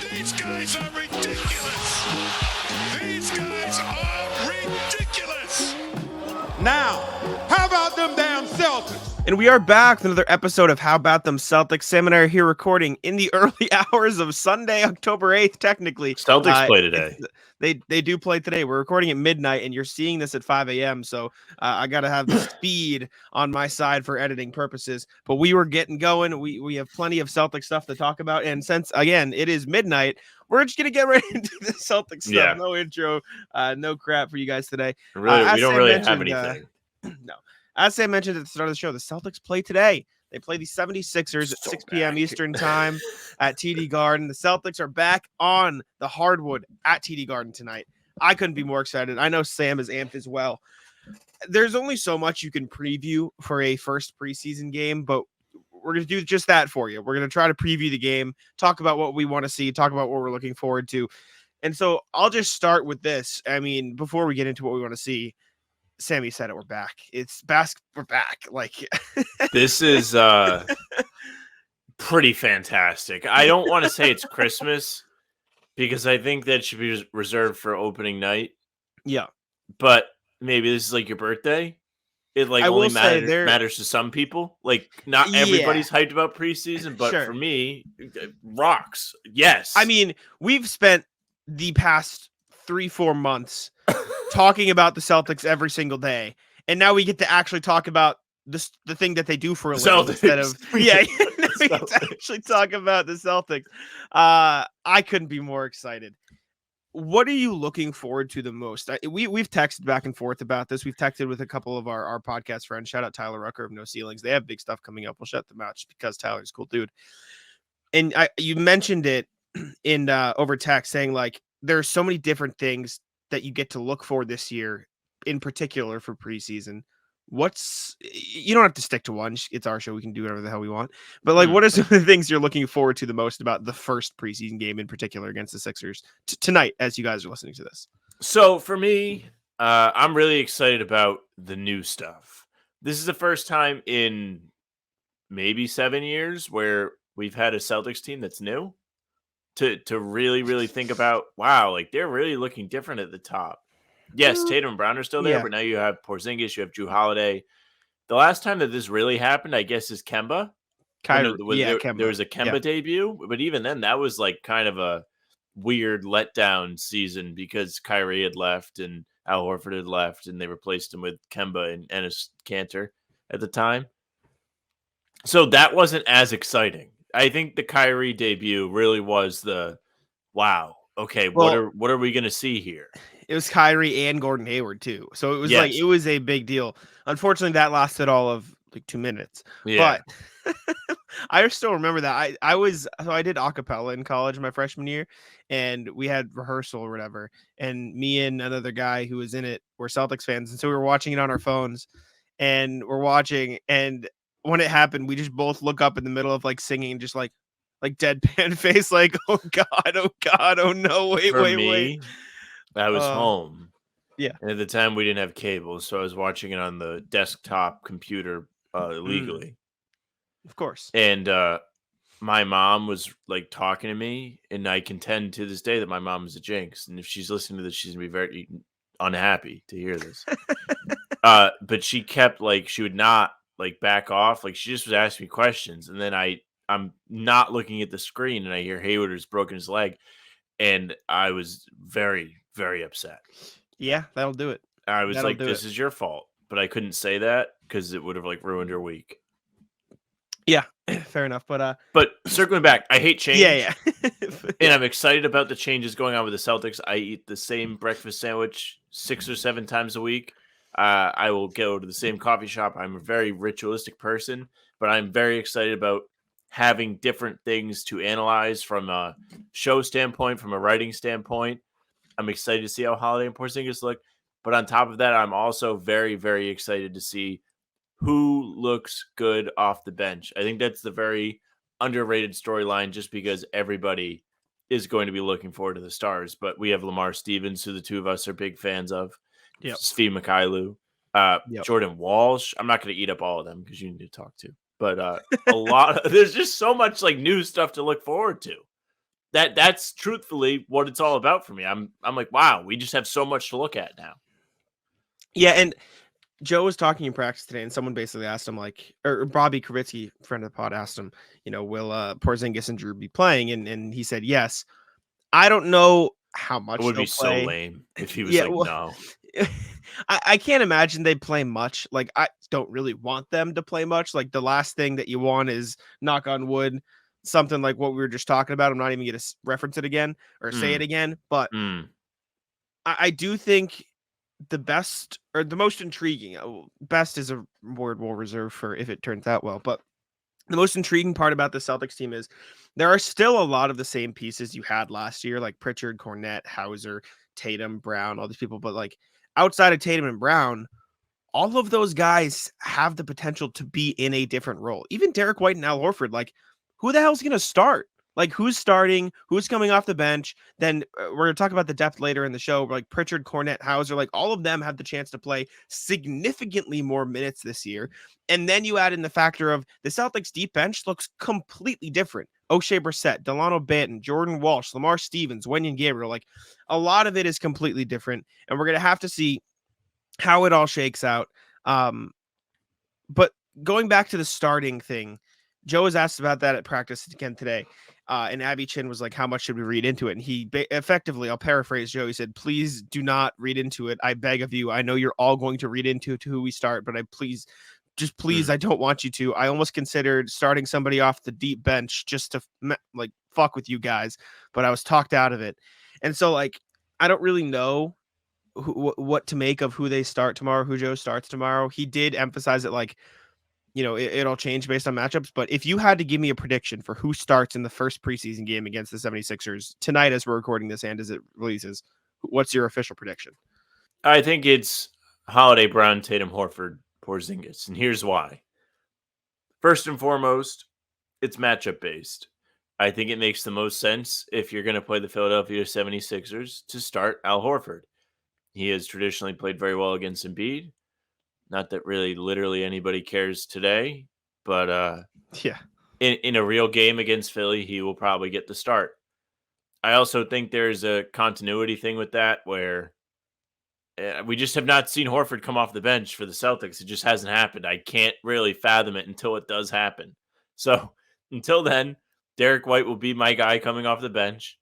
These guys are ridiculous. These guys are ridiculous. Now, how about them damn Celtics? And we are back with another episode of How About Them Celtics. Sam and I are here recording in the early hours of Sunday, October 8th, technically. Celtics play today. They do play today. We're recording at midnight, and you're seeing this at 5 a.m., so I got to have the speed on my side for editing purposes. But we were getting going. We have plenty of Celtics stuff to talk about, and since, again, it is midnight, we're just going to get right into the Celtics stuff. Yeah. No intro, no crap for you guys today. Really, we don't Sam really have mentioned, anything. No. As I mentioned at the start of the show, the Celtics play today. They play the 76ers at 6 p.m. Eastern time at TD Garden. The Celtics are back on the hardwood at TD Garden tonight. I couldn't be more excited. I know Sam is amped as well. There's only so much you can preview for a first preseason game, but we're going to do just that for you. We're going to try to preview the game, talk about what we want to see, talk about what we're looking forward to. And so I'll just start with this. I mean, before we get into what we want to see, Sammy said it. We're back. We're back. Like This is pretty fantastic. I don't want to say it's Christmas because I think that should be reserved for opening night. Yeah, but maybe this is like your birthday. It like only matters to some people. Like not everybody's hyped about preseason, but for me, it rocks. Yes. I mean, we've spent the past 3-4 months talking about the Celtics every single day, and now we get to actually talk about the thing that they do for a living instead of we get to actually talk about the Celtics. I couldn't be more excited. What are you looking forward to the most? We've texted back and forth about this. We've texted with a couple of our podcast friends. Shout out Tyler Herro of No Ceilings. They have big stuff coming up. We'll shut them out just because Tyler's a cool dude. And you mentioned it in over text, saying like there's so many different things that you get to look for this year, in particular for preseason. You don't have to stick to one. It's our show. We can do whatever the hell we want. But like, what are some of the things you're looking forward to the most about the first preseason game in particular against the Sixers tonight, as you guys are listening to this? So for me, I'm really excited about the new stuff. This is the first time in maybe 7 years where we've had a Celtics team that's new to really, really think about, wow, like they're really looking different at the top. Yes, Tatum and Brown are still there, but now you have Porzingis, you have Jrue Holiday. The last time that this really happened, I guess, is Kemba. Kemba. There was a Kemba debut, but even then, that was like kind of a weird letdown season because Kyrie had left and Al Horford had left, and they replaced him with Kemba and Enes Kanter at the time. So that wasn't as exciting. I think the Kyrie debut really was the wow. Okay, what are we going to see here? It was Kyrie and Gordon Hayward too, so it was like it was a big deal. Unfortunately, that lasted all of like 2 minutes. Yeah. But I still remember that. I did a cappella in college my freshman year, and we had rehearsal or whatever. And me and another guy who was in it were Celtics fans, and so we were watching it on our phones, and we're watching. And when it happened, we just both look up in the middle of like singing, just like deadpan face, like oh god, oh no, wait. I was home. Yeah. And at the time we didn't have cable, so I was watching it on the desktop computer illegally. Of course. And my mom was like talking to me, and I contend to this day that my mom is a jinx. And if she's listening to this, she's gonna be very unhappy to hear this. But she kept like she would not like back off. Like she just was asking me questions, and then I'm not looking at the screen, and I hear Hayward has broken his leg. And I was very, very upset. Yeah, that'll do it. I was like, this is your fault. But I couldn't say that because it would have like ruined her week. Yeah, fair enough. But circling back, I hate change. Yeah. And I'm excited about the changes going on with the Celtics. I eat the same breakfast sandwich 6 or 7 times a week. I will go to the same coffee shop. I'm a very ritualistic person, but I'm very excited about having different things to analyze from a show standpoint, from a writing standpoint. I'm excited to see how Holiday and Porzingis look. But on top of that, I'm also very, very excited to see who looks good off the bench. I think that's the very underrated storyline just because everybody is going to be looking forward to the stars. But we have Lamar Stevens, who the two of us are big fans of. Yep. Steve Mikhailu, Jordan Walsh. I'm not going to eat up all of them because you need to talk to. But there's just so much like new stuff to look forward to. That's truthfully what it's all about for me. I'm like, wow, we just have so much to look at now. Yeah, and Joe was talking in practice today, and someone basically asked him, like, or Bobby Krivitsky, friend of the pod, asked him, will Porzingis and Jrue be playing? And he said yes. I don't know how much It would they'll be so play. lame if he was Yeah, like, well, no. I can't imagine they play much. Like, I don't really want them to play much. Like, the last thing that you want is, knock on wood, something like what we were just talking about. I'm not even going to reference it again or say it again, but I do think the best or the most intriguing, best is a word we'll reserve for if it turns out well, but the most intriguing part about the Celtics team is there are still a lot of the same pieces you had last year, like Pritchard, Kornet, Hauser, Tatum, Brown, all these people. But like outside of Tatum and Brown, all of those guys have the potential to be in a different role. Even Derek White and Al Horford, like who the hell's going to start? Like who's starting? Who's coming off the bench? Then we're going to talk about the depth later in the show. Like Pritchard, Kornet, Hauser, like all of them have the chance to play significantly more minutes this year. And then you add in the factor of the Celtics deep bench looks completely different. O'Shea Brissett, Delano Banton, Jordan Walsh, Lamar Stevens, Wenyen Gabriel, like a lot of it is completely different. And we're going to have to see how it all shakes out. But going back to the starting thing, Joe was asked about that at practice again today. And Abby Chin was like, how much should we read into it? And he effectively, I'll paraphrase Joe. He said, please do not read into it. I beg of you. I know you're all going to read into who we start, but please, I don't want you to. I almost considered starting somebody off the deep bench just to like fuck with you guys, but I was talked out of it. And so like, I don't really know what to make of who they start tomorrow, who Joe starts tomorrow. He did emphasize it like, it'll change based on matchups. But if you had to give me a prediction for who starts in the first preseason game against the 76ers tonight, as we're recording this and as it releases, what's your official prediction? I think it's Holiday, Brown, Tatum, Horford, Porzingis. And here's why. First and foremost, it's matchup based. I think it makes the most sense if you're going to play the Philadelphia 76ers to start Al Horford. He has traditionally played very well against Embiid. Not that really literally anybody cares today, but yeah, in a real game against Philly, he will probably get the start. I also think there's a continuity thing with that where we just have not seen Horford come off the bench for the Celtics. It just hasn't happened. I can't really fathom it until it does happen. So until then, Derek White will be my guy coming off the bench.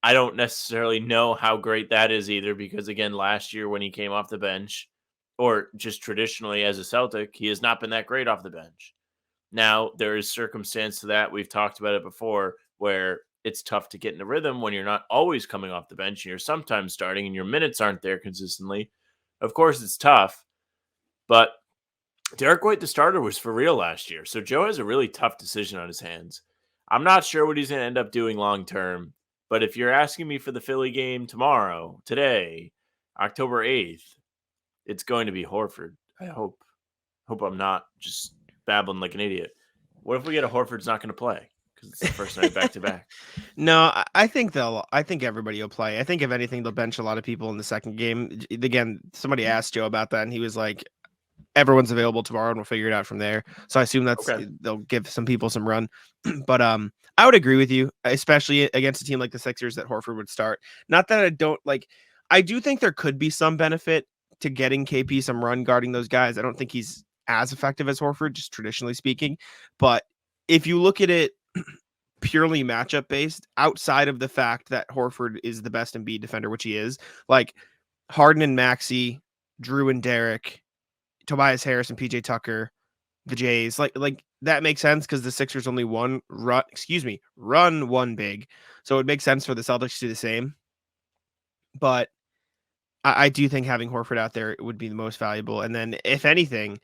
I don't necessarily know how great that is either because, again, last year when he came off the bench, or just traditionally as a Celtic, he has not been that great off the bench. Now, there is circumstance to that. We've talked about it before where it's tough to get in the rhythm when you're not always coming off the bench and you're sometimes starting and your minutes aren't there consistently. Of course, it's tough, but Derek White, the starter, was for real last year. So Joe has a really tough decision on his hands. I'm not sure what he's going to end up doing long term. But if you're asking me for the Philly game today, October 8th, it's going to be Horford. I hope I'm not just babbling like an idiot. What if we get a Horford's not going to play because it's the first night back to back? No, I think everybody will play. I think if anything, they'll bench a lot of people in the second game. Again, somebody asked Joe about that, and he was like, everyone's available tomorrow and we'll figure it out from there. So I assume they'll give some people some run. But I would agree with you, especially against a team like the Sixers, that Horford would start. Not that I don't like, I do think there could be some benefit to getting KP some run guarding those guys. I don't think he's as effective as Horford, just traditionally speaking. But if you look at it purely matchup based, outside of the fact that Horford is the best Embiid defender, which he is, like Harden and Maxey, Jrue and Derek, Tobias Harris and PJ Tucker, the Jays, like that makes sense because the Sixers only run one big. So it makes sense for the Celtics to do the same. But I do think having Horford out there would be the most valuable. And then if anything,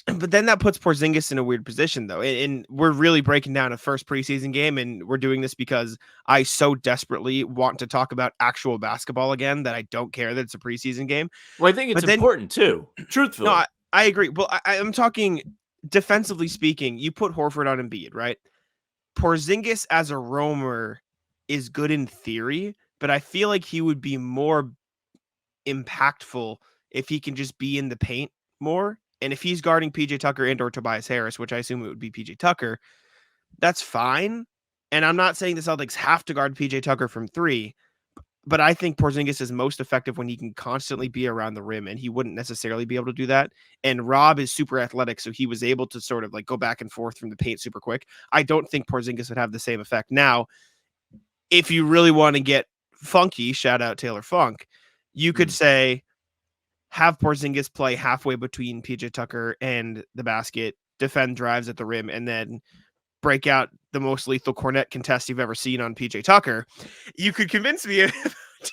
but then that puts Porzingis in a weird position though. And we're really breaking down a first preseason game, and we're doing this because I so desperately want to talk about actual basketball again that I don't care that it's a preseason game. Well, I think it's important too, truthfully. No, I agree. Well, I'm talking defensively speaking. You put Horford on Embiid, right? Porzingis as a roamer is good in theory, but I feel like he would be more impactful if he can just be in the paint more. And if he's guarding PJ Tucker and or Tobias Harris, which I assume it would be PJ Tucker, that's fine. And I'm not saying the Celtics have to guard PJ Tucker from 3, but I think Porzingis is most effective when he can constantly be around the rim, and he wouldn't necessarily be able to do that. And Rob is super athletic, so he was able to sort of like go back and forth from the paint super quick. I don't think Porzingis would have the same effect. Now, if you really want to get funky, shout out Taylor Funk, you could say have Porzingis play halfway between PJ Tucker and the basket, defend drives at the rim, and then break out the most lethal Kornet contest you've ever seen on PJ Tucker. You could convince me of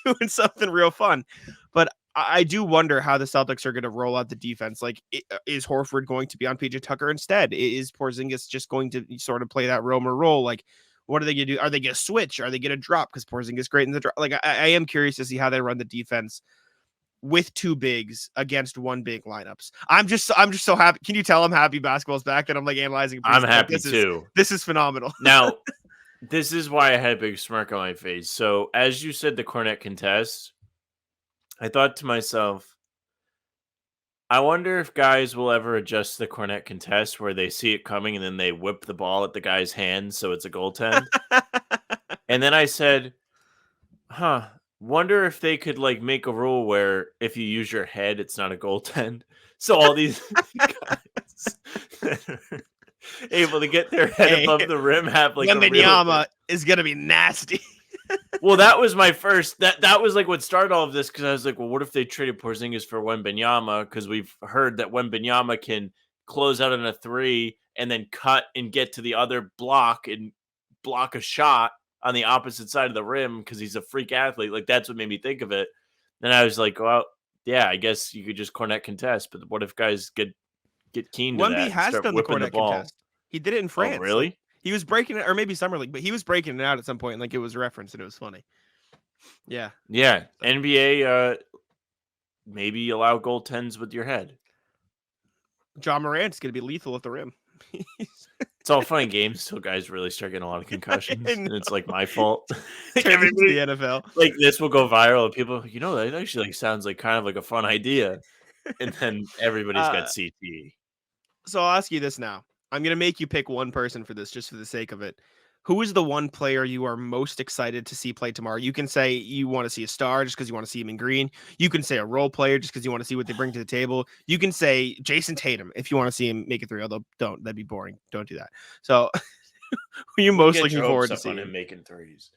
doing something real fun, but I do wonder how the Celtics are going to roll out the defense. Like, is Horford going to be on PJ Tucker instead? Is Porzingis just going to sort of play that roamer role? Like, what are they going to do? Are they going to switch? Are they going to drop? Because Porzingis is great in the drop. Like, I am curious to see how they run the defense with 2 bigs against 1 big lineups. I'm just so happy. Can you tell I'm happy basketball's back? And I'm like analyzing. I'm happy too. This is phenomenal. Now, this is why I had a big smirk on my face. So as you said, the Kornet contest, I thought to myself, I wonder if guys will ever adjust the Kornet contest where they see it coming and then they whip the ball at the guy's hand so it's a goaltend. And then I said, wonder if they could like make a rule where if you use your head, it's not a goaltend. So all these guys able to get their head above the rim have like Wembanyama is gonna be nasty. Well, that was my first. That was like what started all of this because I was like, well, what if they traded Porzingis for Wembanyama? Because we've heard that Wembanyama can close out on a 3 and then cut and get to the other block and block a shot on the opposite side of the rim because he's a freak athlete. Like, that's what made me think of it. Then I was like, well, yeah, I guess you could just Kornet contest, but what if guys get keen to Wemby that? has done the Kornet contest. He did it in France. Oh, really? Like, he was breaking it, or maybe Summer League, but he was breaking it out at some point. Like, it was referenced and it was funny. Yeah. Yeah. NBA, maybe allow goaltends with your head. John Morant's going to be lethal at the rim. It's all fun and games until guys really start getting a lot of concussions, and it's like my fault. Like, everybody, the NFL. Like, this will go viral, and people, that actually like sounds like kind of like a fun idea, and then everybody's got CTE. So I'll ask you this now. I'm going to make you pick one person for this, just for the sake of it. Who is the one player you are most excited to see play tomorrow? You can say you want to see a star just because you want to see him in green. You can say a role player just because you want to see what they bring to the table. You can say Jason Tatum if you want to see him make a 3, although don't. That'd be boring. Don't do that. So who are you most looking forward to seeing him making 3s?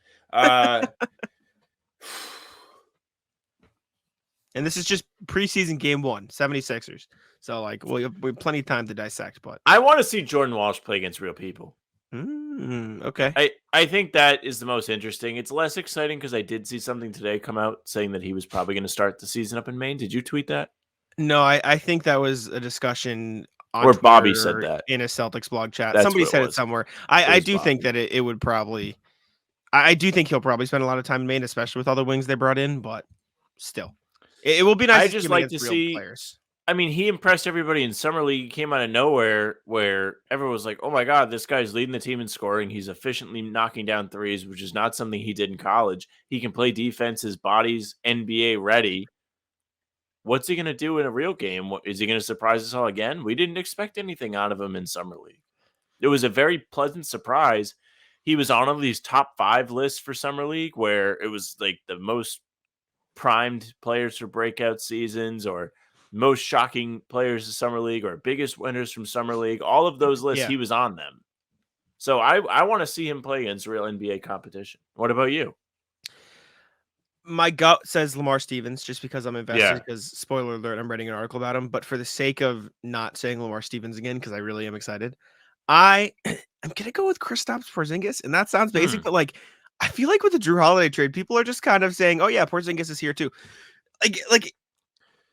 And this is just preseason game 1, 76ers. So, like, we have plenty of time to dissect. But I want to see Jordan Walsh play against real people. Okay. I think that is the most interesting. It's less exciting because I did see something today come out saying that he was probably going to start the season up in Maine. Did you tweet that? No, I think that was a discussion on where Twitter Bobby said that in a Celtics blog chat. That's Somebody said it it somewhere. I do Bobby. think that it would probably. I do think he'll probably spend a lot of time in Maine, especially with all the wings they brought in. But still, it will be nice. I just like to see players. I mean, he impressed everybody in Summer League. He came out of nowhere where everyone was like, oh my God, this guy's leading the team in scoring. He's efficiently knocking down 3s, which is not something he did in college. He can play defense. His body's NBA ready. What's he going to do in a real game? Is he going to surprise us all again? We didn't expect anything out of him in Summer League. It was a very pleasant surprise. He was on all these top 5 lists for Summer League where it was like the most primed players for breakout seasons or most shocking players of Summer League or biggest winners from Summer League. All of those lists, he was on them. So I want to see him play against real NBA competition. What about you? My gut says Lamar Stevens just because I'm invested because, spoiler alert, I'm writing an article about him. But for the sake of not saying Lamar Stevens again, because I really am excited, I'm going to go with Kristaps Porzingis. And that sounds basic, but like, I feel like with the Jrue Holiday trade, people are just kind of saying, oh yeah, Porzingis is here too. Like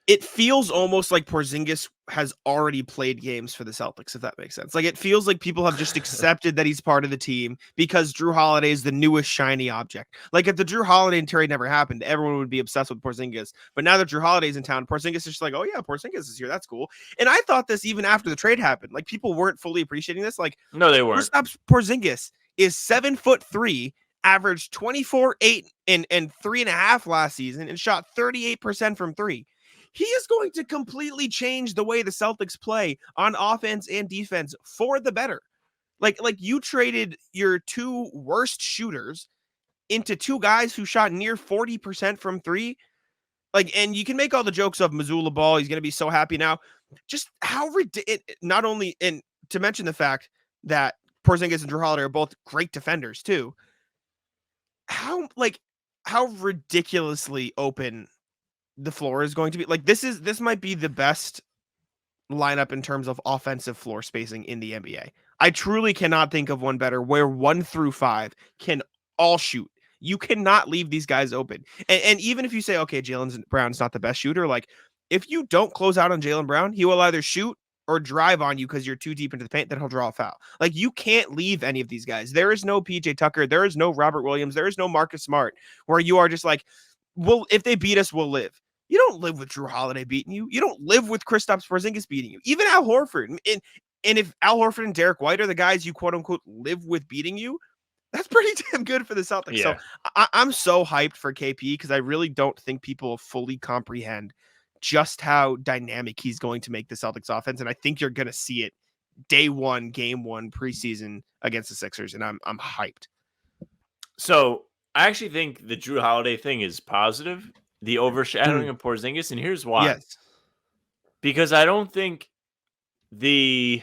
it feels almost like Porzingis has already played games for the Celtics, if that makes sense. Like, it feels like people have just accepted that he's part of the team because Jrue Holiday is the newest shiny object. Like, if the Jrue Holiday trade never happened, everyone would be obsessed with Porzingis. But now that Jrue Holiday's in town, Porzingis is just like, oh yeah, Porzingis is here. That's cool. And I thought this even after the trade happened. Like, people weren't fully appreciating this. Like, no, they weren't. Porzingis is 7'3", averaged 24, 8, and 3.5 last season, and shot 38% from 3. He is going to completely change the way the Celtics play on offense and defense for the better. Like you traded your two worst shooters into two guys who shot near 40% from three. Like, and you can make all the jokes of Mazzulla ball. He's going to be so happy now. Just how not only, and to mention the fact that Porzingis and Jrue Holiday are both great defenders too. How ridiculously open the floor is going to be. Like, this might be the best lineup in terms of offensive floor spacing in the NBA. I truly cannot think of one better, where 1 through 5 can all shoot. You cannot leave these guys open. And even if you say, okay, Jaylen Brown's not the best shooter, like, if you don't close out on Jaylen Brown, he will either shoot or drive on you because you're too deep into the paint, then he'll draw a foul. Like, you can't leave any of these guys. There is no PJ Tucker. There is no Robert Williams. There is no Marcus Smart, where you are just like, well, if they beat us, we'll live. You don't live with Jrue Holiday beating you. You don't live with Kristaps Porzingis beating you. Even Al Horford. And if Al Horford and Derek White are the guys you quote unquote live with beating you, that's pretty damn good for the Celtics. Yeah. So I'm so hyped for KP because I really don't think people fully comprehend just how dynamic he's going to make the Celtics offense. And I think you're going to see it day one, game one, preseason against the Sixers. And I'm hyped. So I actually think the Jrue Holiday thing is positive. The overshadowing of Porzingis, and here's why. Yes. Because I don't think the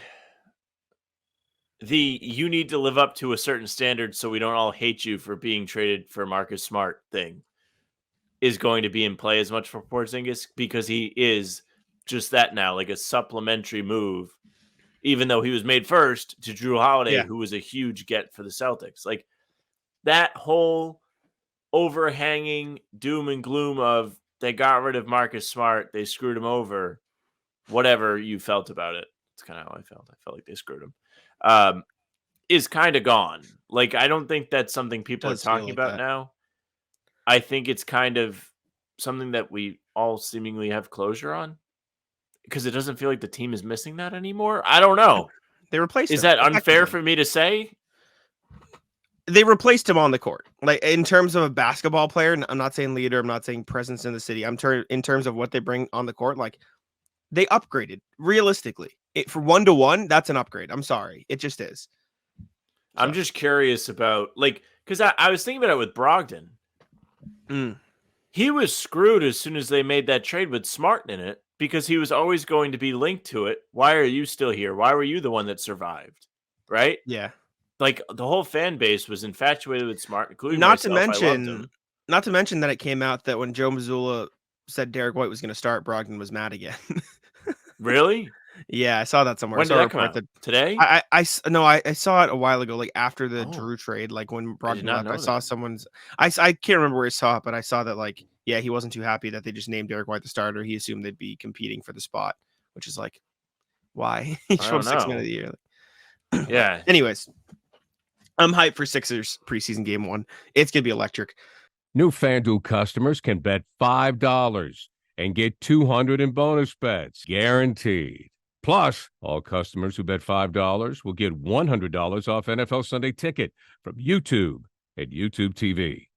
you need to live up to a certain standard so we don't all hate you for being traded for Marcus Smart thing is going to be in play as much for Porzingis, because he is just that now, like a supplementary move, even though he was made first to Jrue Holiday, who was a huge get for the Celtics. Like, that whole overhanging doom and gloom of they got rid of Marcus Smart, they screwed him over, whatever you felt about it. It's kind of how I felt. I felt like they screwed him. Is kind of gone. Like, I don't think that's something people are talking about now. I think it's kind of something that we all seemingly have closure on, because it doesn't feel like the team is missing that anymore. I don't know. They replaced him. Is that unfair for me to say? They replaced him on the court. Like, in terms of a basketball player, I'm not saying leader, I'm not saying presence in the city. In terms of what they bring on the court, like, they upgraded realistically. For 1-to-1, that's an upgrade. I'm sorry. It just is. So. I'm just curious about, like, because I was thinking about it with Brogdon. He was screwed as soon as they made that trade with Smart in it, because he was always going to be linked to it. Why are you still here? Why were you the one that survived? Right? Yeah. Like, the whole fan base was infatuated with Smart, including not myself. to mention that it came out that when Joe Mazzulla said Derek White was going to start, Brogdon was mad again. Really? Yeah, I saw that somewhere. When did that come out? Today? I saw it a while ago, like after the Jrue trade, like when Brogdon left. I saw someone's. I can't remember where I saw it, but I saw that, like, yeah, he wasn't too happy that they just named Derek White the starter. He assumed they'd be competing for the spot, which is like, why? He showed 6 minutes of the year. Yeah. Anyways, I'm hyped for Sixers preseason game 1. It's gonna be electric. New FanDuel customers can bet $5 and get $200 in bonus bets, guaranteed. Plus, all customers who bet $5 will get $100 off NFL Sunday Ticket from YouTube at YouTube TV.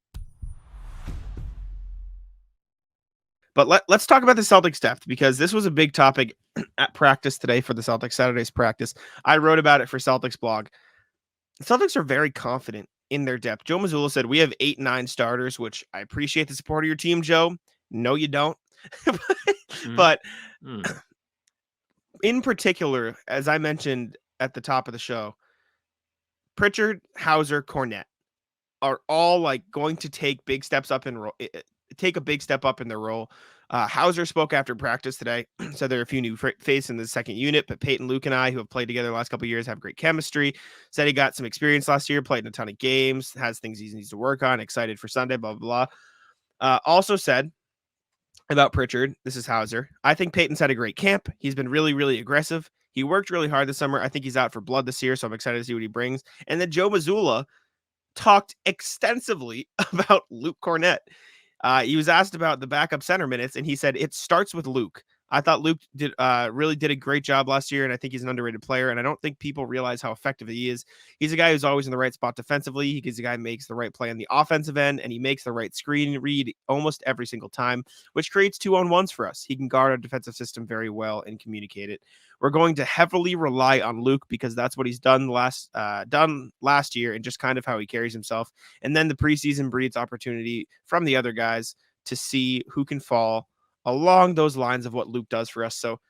But let's talk about the Celtics depth, because this was a big topic at practice today for the Celtics, Saturday's practice. I wrote about it for Celtics blog. The Celtics are very confident in their depth. Joe Mazzulla said, we have 8-9 starters, which I appreciate the support of your team, Joe. No, you don't. But in particular, as I mentioned at the top of the show, Pritchard, Hauser, Kornet are all like going to take big steps up take a big step up in their role. Hauser spoke after practice today, said there are a few new faces in the second unit, but Peyton, Luke, and I, who have played together the last couple of years, have great chemistry. Said he got some experience last year, played in a ton of games, has things he needs to work on, excited for Sunday, blah, blah, blah. Also said about Pritchard, this is Hauser, I think Peyton's had a great camp. He's been really, really aggressive. He worked really hard this summer. I think he's out for blood this year, so I'm excited to see what he brings. And then Joe Mazzulla talked extensively about Luke Kornet. He was asked about the backup center minutes, and he said, it starts with Luke. I thought Luke really did a great job last year, and I think he's an underrated player. And I don't think people realize how effective he is. He's a guy who's always in the right spot defensively. He's a guy who makes the right play on the offensive end, and he makes the right screen read almost every single time, which creates 2-on-1s for us. He can guard our defensive system very well and communicate it. We're going to heavily rely on Luke because that's what he's done last year, and just kind of how he carries himself. And then the preseason breeds opportunity from the other guys to see who can fall along those lines of what Luke does for us. So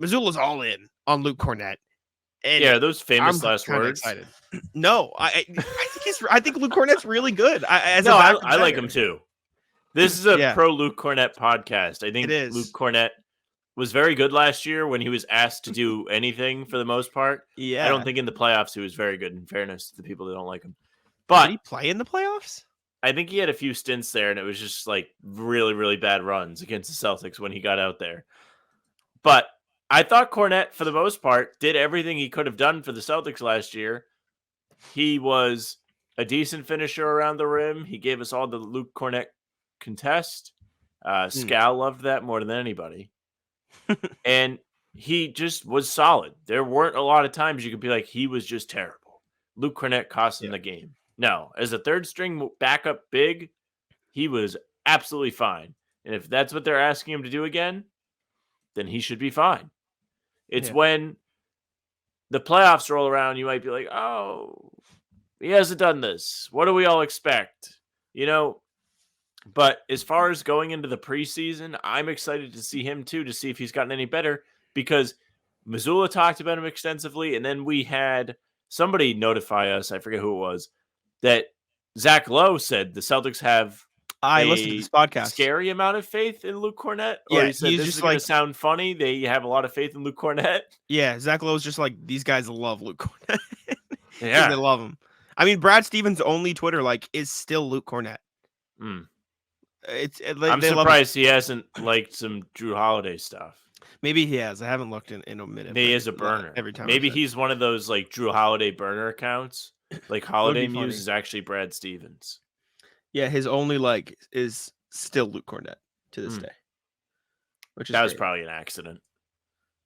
Mazzulla's all in on Luke Kornet. And yeah, those famous I'm last words. Excited. No, I think Luke Kornet's really good. I like him too. This is a pro Luke Kornet podcast. I think Luke Kornet was very good last year when he was asked to do anything for the most part. Yeah. I don't think in the playoffs he was very good, in fairness to the people that don't like him. But did he play in the playoffs? I think he had a few stints there, and it was just like really, really bad runs against the Celtics when he got out there. But I thought Kornet, for the most part, did everything he could have done for the Celtics last year. He was a decent finisher around the rim. He gave us all the Luke Kornet contest. Scal loved that more than anybody. And he just was solid. There weren't a lot of times you could be like, he was just terrible. Luke Kornet cost him the game. No, as a third string backup big, he was absolutely fine. And if that's what they're asking him to do again, then he should be fine. It's when the playoffs roll around, you might be like, oh, he hasn't done this. What do we all expect? You know, but as far as going into the preseason, I'm excited to see him too, to see if he's gotten any better, because Mazzulla talked about him extensively. And then we had somebody notify us, I forget who it was, that Zach Lowe said the Celtics have listened to this podcast. Scary amount of faith in Luke Kornet. Or he said this is going to sound funny. They have a lot of faith in Luke Kornet. Yeah, Zach Lowe's just like, these guys love Luke Kornet. Yeah, they love him. I mean, Brad Stevens' only Twitter is still Luke Kornet. I'm surprised he hasn't liked some Jrue Holiday stuff. Maybe he has. I haven't looked in a minute. Maybe he is a burner every time. Maybe he's one of those like Jrue Holiday burner accounts. Like Holiday Muse is actually Brad Stevens. Yeah, his only is still Luke Kornet to this day. Which is was probably an accident.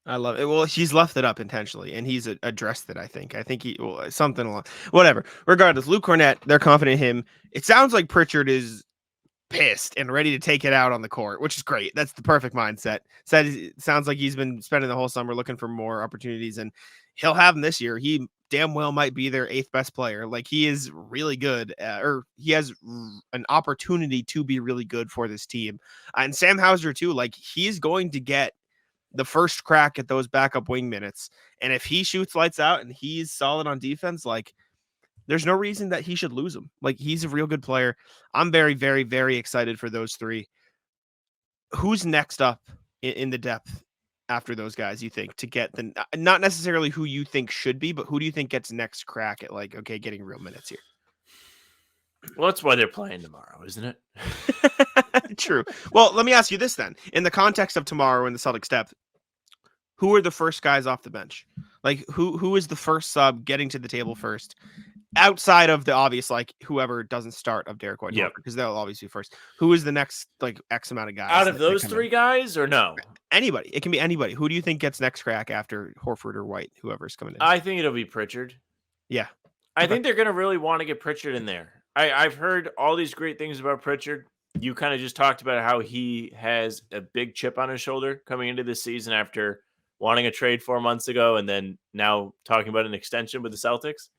I love it. Well, he's left it up intentionally, and he's addressed it, I think. Something along. Whatever. Regardless, Luke Kornet, they're confident in him. It sounds like Pritchard is pissed and ready to take it out on the court, which is great. That's the perfect mindset. Sounds like he's been spending the whole summer looking for more opportunities, and he'll have them this year. He damn well might be their 8th best player. Like, he is really good, or he has an opportunity to be really good for this team. And Sam Hauser too. Like, he's going to get the first crack at those backup wing minutes. And if he shoots lights out and he's solid on defense, like, there's no reason that he should lose him. Like, he's a real good player. I'm very, very, very excited for those three. Who's next up in the depth after those guys, you think, to get the, not necessarily who you think should be, but who do you think gets next crack at, like, okay, getting real minutes here? Well, that's why they're playing tomorrow, isn't it? True. Well, let me ask you this then. In the context of tomorrow in the Celtics depth, who are the first guys off the bench? Like, who is the first sub getting to the table first? Outside of the obvious, like, whoever doesn't start of Derek White, because they'll always be first. Who is the next, like, X amount of guys? Out of those three guys, or no? Anybody. It can be anybody. Who do you think gets next crack after Horford or White, whoever's coming in? I think it'll be Pritchard. Yeah. I think they're going to really want to get Pritchard in there. I've heard all these great things about Pritchard. You kind of just talked about how he has a big chip on his shoulder coming into this season after wanting a trade 4 months ago, and then now talking about an extension with the Celtics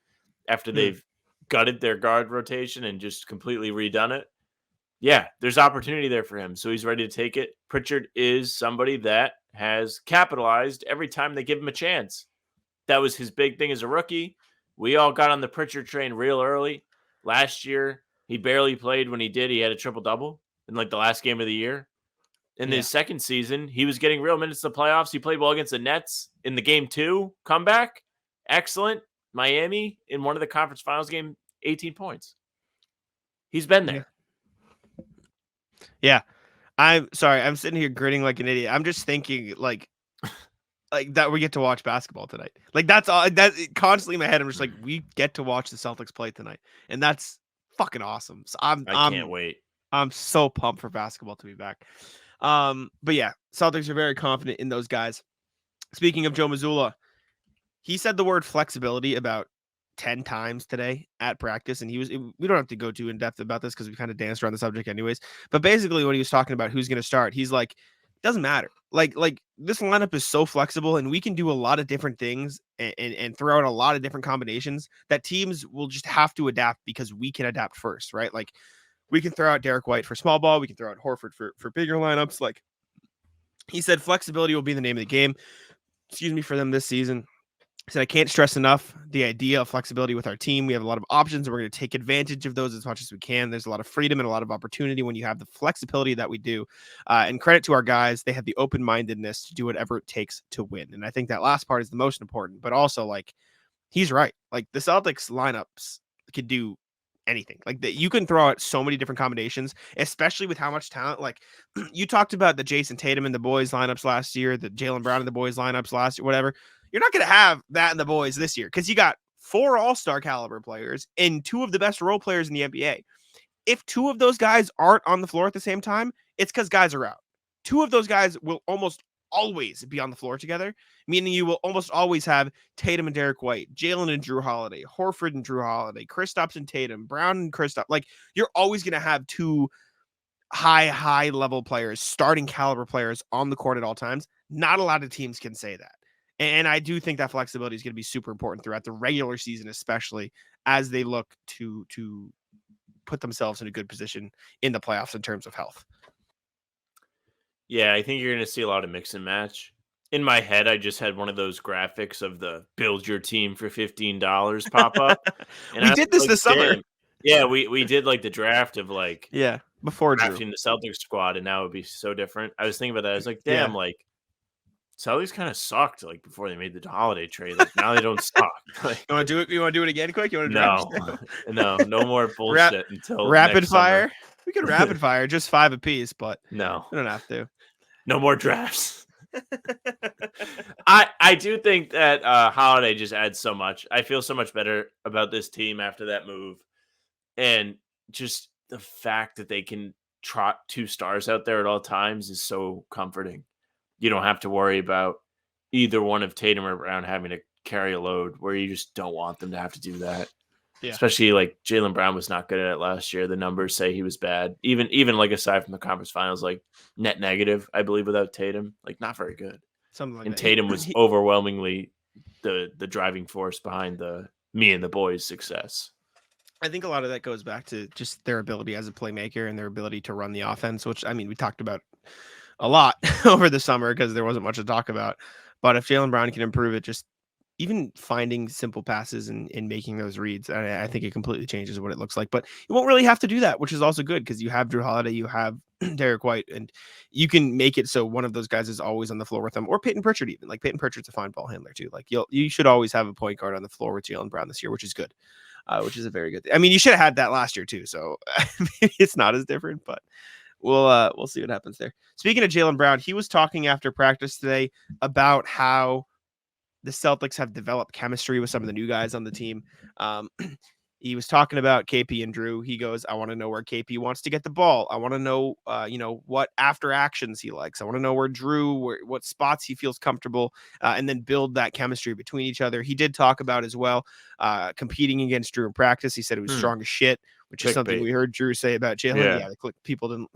after they've gutted their guard rotation and just completely redone it. Yeah, there's opportunity there for him, so he's ready to take it. Pritchard is somebody that has capitalized every time they give him a chance. That was his big thing as a rookie. We all got on the Pritchard train real early. Last year, he barely played. When he did, he had a triple-double in like the last game of the year. In his second season, he was getting real minutes in the playoffs. He played well against the Nets in the game 2 comeback. Excellent. Miami in one of the conference finals game, 18 points. He's been there. Yeah. I'm sorry. I'm sitting here grinning like an idiot. I'm just thinking like that we get to watch basketball tonight. Like, that's all that constantly in my head. I'm just like, we get to watch the Celtics play tonight. And that's fucking awesome. So I can't wait. I'm so pumped for basketball to be back. But yeah, Celtics are very confident in those guys. Speaking of Joe Mazzulla, he said the word flexibility about 10 times today at practice. And we don't have to go too in depth about this because we kind of danced around the subject anyways. But basically when he was talking about who's going to start, he's like, doesn't matter. Like this lineup is so flexible and we can do a lot of different things and throw out a lot of different combinations that teams will just have to adapt because we can adapt first, right? Like we can throw out Derek White for small ball. We can throw out Horford for bigger lineups. Like he said, flexibility will be the name of the game. For them this season. He said, I can't stress enough the idea of flexibility with our team. We have a lot of options and we're going to take advantage of those as much as we can. There's a lot of freedom and a lot of opportunity when you have the flexibility that we do. And credit to our guys. They have the open-mindedness to do whatever it takes to win. And I think that last part is the most important, but also like he's right. Like the Celtics lineups could do anything. Like that you can throw out so many different combinations, especially with how much talent. Like you talked about the Jason Tatum and the boys lineups last year, the Jaylen Brown and the boys lineups last year, whatever. You're not going to have that in the boys this year because you got 4 all-star caliber players and 2 of the best role players in the NBA. If 2 of those guys aren't on the floor at the same time, it's because guys are out. 2 of those guys will almost always be on the floor together, meaning you will almost always have Tatum and Derek White, Jaylen and Jrue Holiday, Horford and Jrue Holiday, Kristaps and Tatum, Brown and Kristaps. Like you're always going to have 2 high level players, starting caliber players on the court at all times. Not a lot of teams can say that. And I do think that flexibility is going to be super important throughout the regular season, especially as they look to put themselves in a good position in the playoffs in terms of health. Yeah, I think you're going to see a lot of mix and match. In my head, I just had one of those graphics of the build your team for $15 pop up. And we did this summer. Yeah, we did like the draft of like before drafting the Celtics squad, and now it would be so different. I was thinking about that. I was like, damn, like Celtics kind of sucked like before they made the holiday trade. Like now they don't suck. Like, you want to do it? You want to do it again, quick? You want to no more bullshit until rapid fire. Summer. We could rapid fire just 5 apiece, but no, we don't have to. No more drafts. I do think that Holiday just adds so much. I feel so much better about this team after that move, and just the fact that they can trot 2 stars out there at all times is so comforting. You don't have to worry about either one of Tatum or Brown having to carry a load where you just don't want them to have to do that. Yeah. Especially like Jaylen Brown was not good at it last year. The numbers say he was bad. Even like aside from the conference finals, like net negative, I believe, without Tatum, like not very good. Something like and that. Tatum was overwhelmingly the driving force behind me and the boys' success. I think a lot of that goes back to just their ability as a playmaker and their ability to run the offense, which I mean, we talked about a lot over the summer because there wasn't much to talk about. But if Jaylen Brown can improve it, just even finding simple passes and making those reads, I think it completely changes what it looks like. But you won't really have to do that, which is also good because you have Jrue Holiday, you have Derek White, and you can make it so one of those guys is always on the floor with them, or Payton Pritchard even. Like Payton Pritchard's a fine ball handler too. Like you should always have a point guard on the floor with Jaylen Brown this year, which is good. Which is a very good thing. I mean, you should have had that last year too, so it's not as different, but we'll see what happens there. Speaking of Jaylen Brown, he was talking after practice today about how the Celtics have developed chemistry with some of the new guys on the team. He was talking about KP and Jrue. He goes, I want to know where KP wants to get the ball. I want to know, what after actions he likes. I want to know where Jrue, what spots he feels comfortable, and then build that chemistry between each other. He did talk about as well, competing against Jrue in practice. He said it was strong as shit, which is something we heard Jrue say about Jaylen. Yeah, people didn't.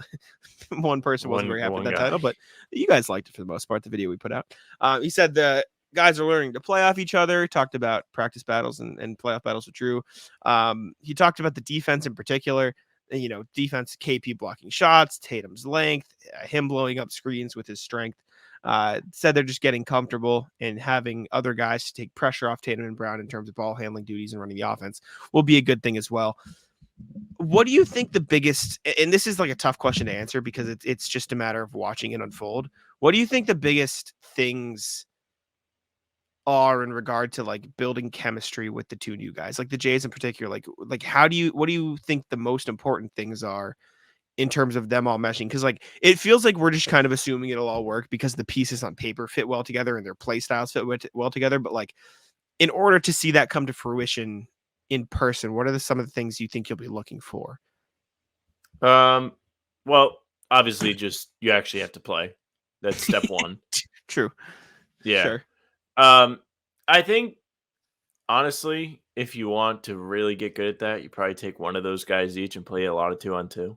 One person wasn't very happy with that title, but you guys liked it for the most part. The video we put out. He said the guys are learning to play off each other. Talked about practice battles and playoff battles with Jrue. He talked about the defense in particular. Defense, KP blocking shots, Tatum's length, him blowing up screens with his strength. Said they're just getting comfortable and having other guys to take pressure off Tatum and Brown in terms of ball handling duties and running the offense will be a good thing as well. What do you think the biggest, and this is like a tough question to answer because it's just a matter of watching it unfold. What do you think the biggest things are in regard to like building chemistry with the 2 new guys, like the Jays in particular? Like what do you think the most important things are in terms of them all meshing? Because like it feels like we're just kind of assuming it'll all work because the pieces on paper fit well together and their play styles fit well together. But like in order to see that come to fruition in person, what are some of the things you think you'll be looking for? Well, obviously just you actually have to play. That's step one. True. Yeah. Sure. I think honestly, if you want to really get good at that, you probably take one of those guys each and play a lot of 2-on-2.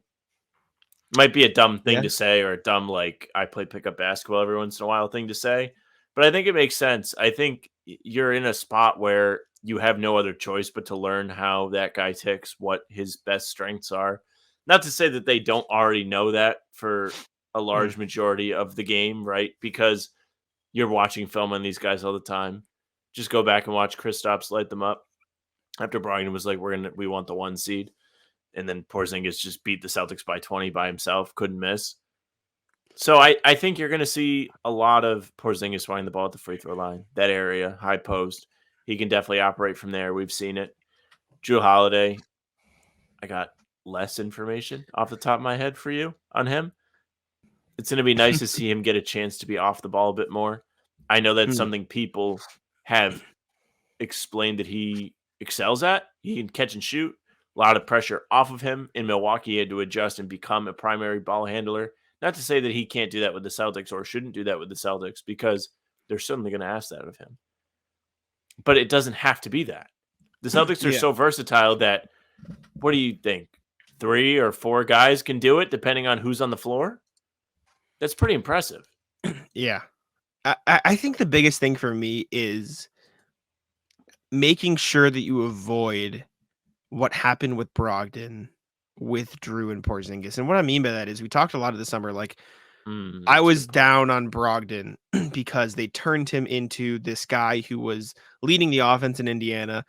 Might be a dumb thing Yeah. to say, or a dumb like I play pickup basketball every once in a while thing to say, but I think it makes sense. I think you're in a spot where you have no other choice but to learn how that guy ticks, what his best strengths are. Not to say that they don't already know that for a large majority of the game, right? Because you're watching film on these guys all the time. Just go back and watch Kristaps light them up after Brogdon was like, we want the 1 seed. And then Porzingis just beat the Celtics by 20 by himself, couldn't miss. So I think you're going to see a lot of Porzingis running the ball at the free throw line, that area, high post. He can definitely operate from there. We've seen it. Jrue Holiday, I got less information off the top of my head for you on him. It's going to be nice to see him get a chance to be off the ball a bit more. I know that's something people have explained that he excels at. He can catch and shoot. A lot of pressure off of him. In Milwaukee, he had to adjust and become a primary ball handler. Not to say that he can't do that with the Celtics or shouldn't do that with the Celtics, because they're certainly going to ask that of him. But it doesn't have to be that. The Celtics are so versatile that, what do you think? 3 or 4 guys can do it depending on who's on the floor? That's pretty impressive. Yeah. I think the biggest thing for me is making sure that you avoid what happened with Brogdon, with Jrue and Porzingis. And what I mean by that is we talked a lot of the summer, like I was down on Brogdon because they turned him into this guy who was leading the offense in Indiana.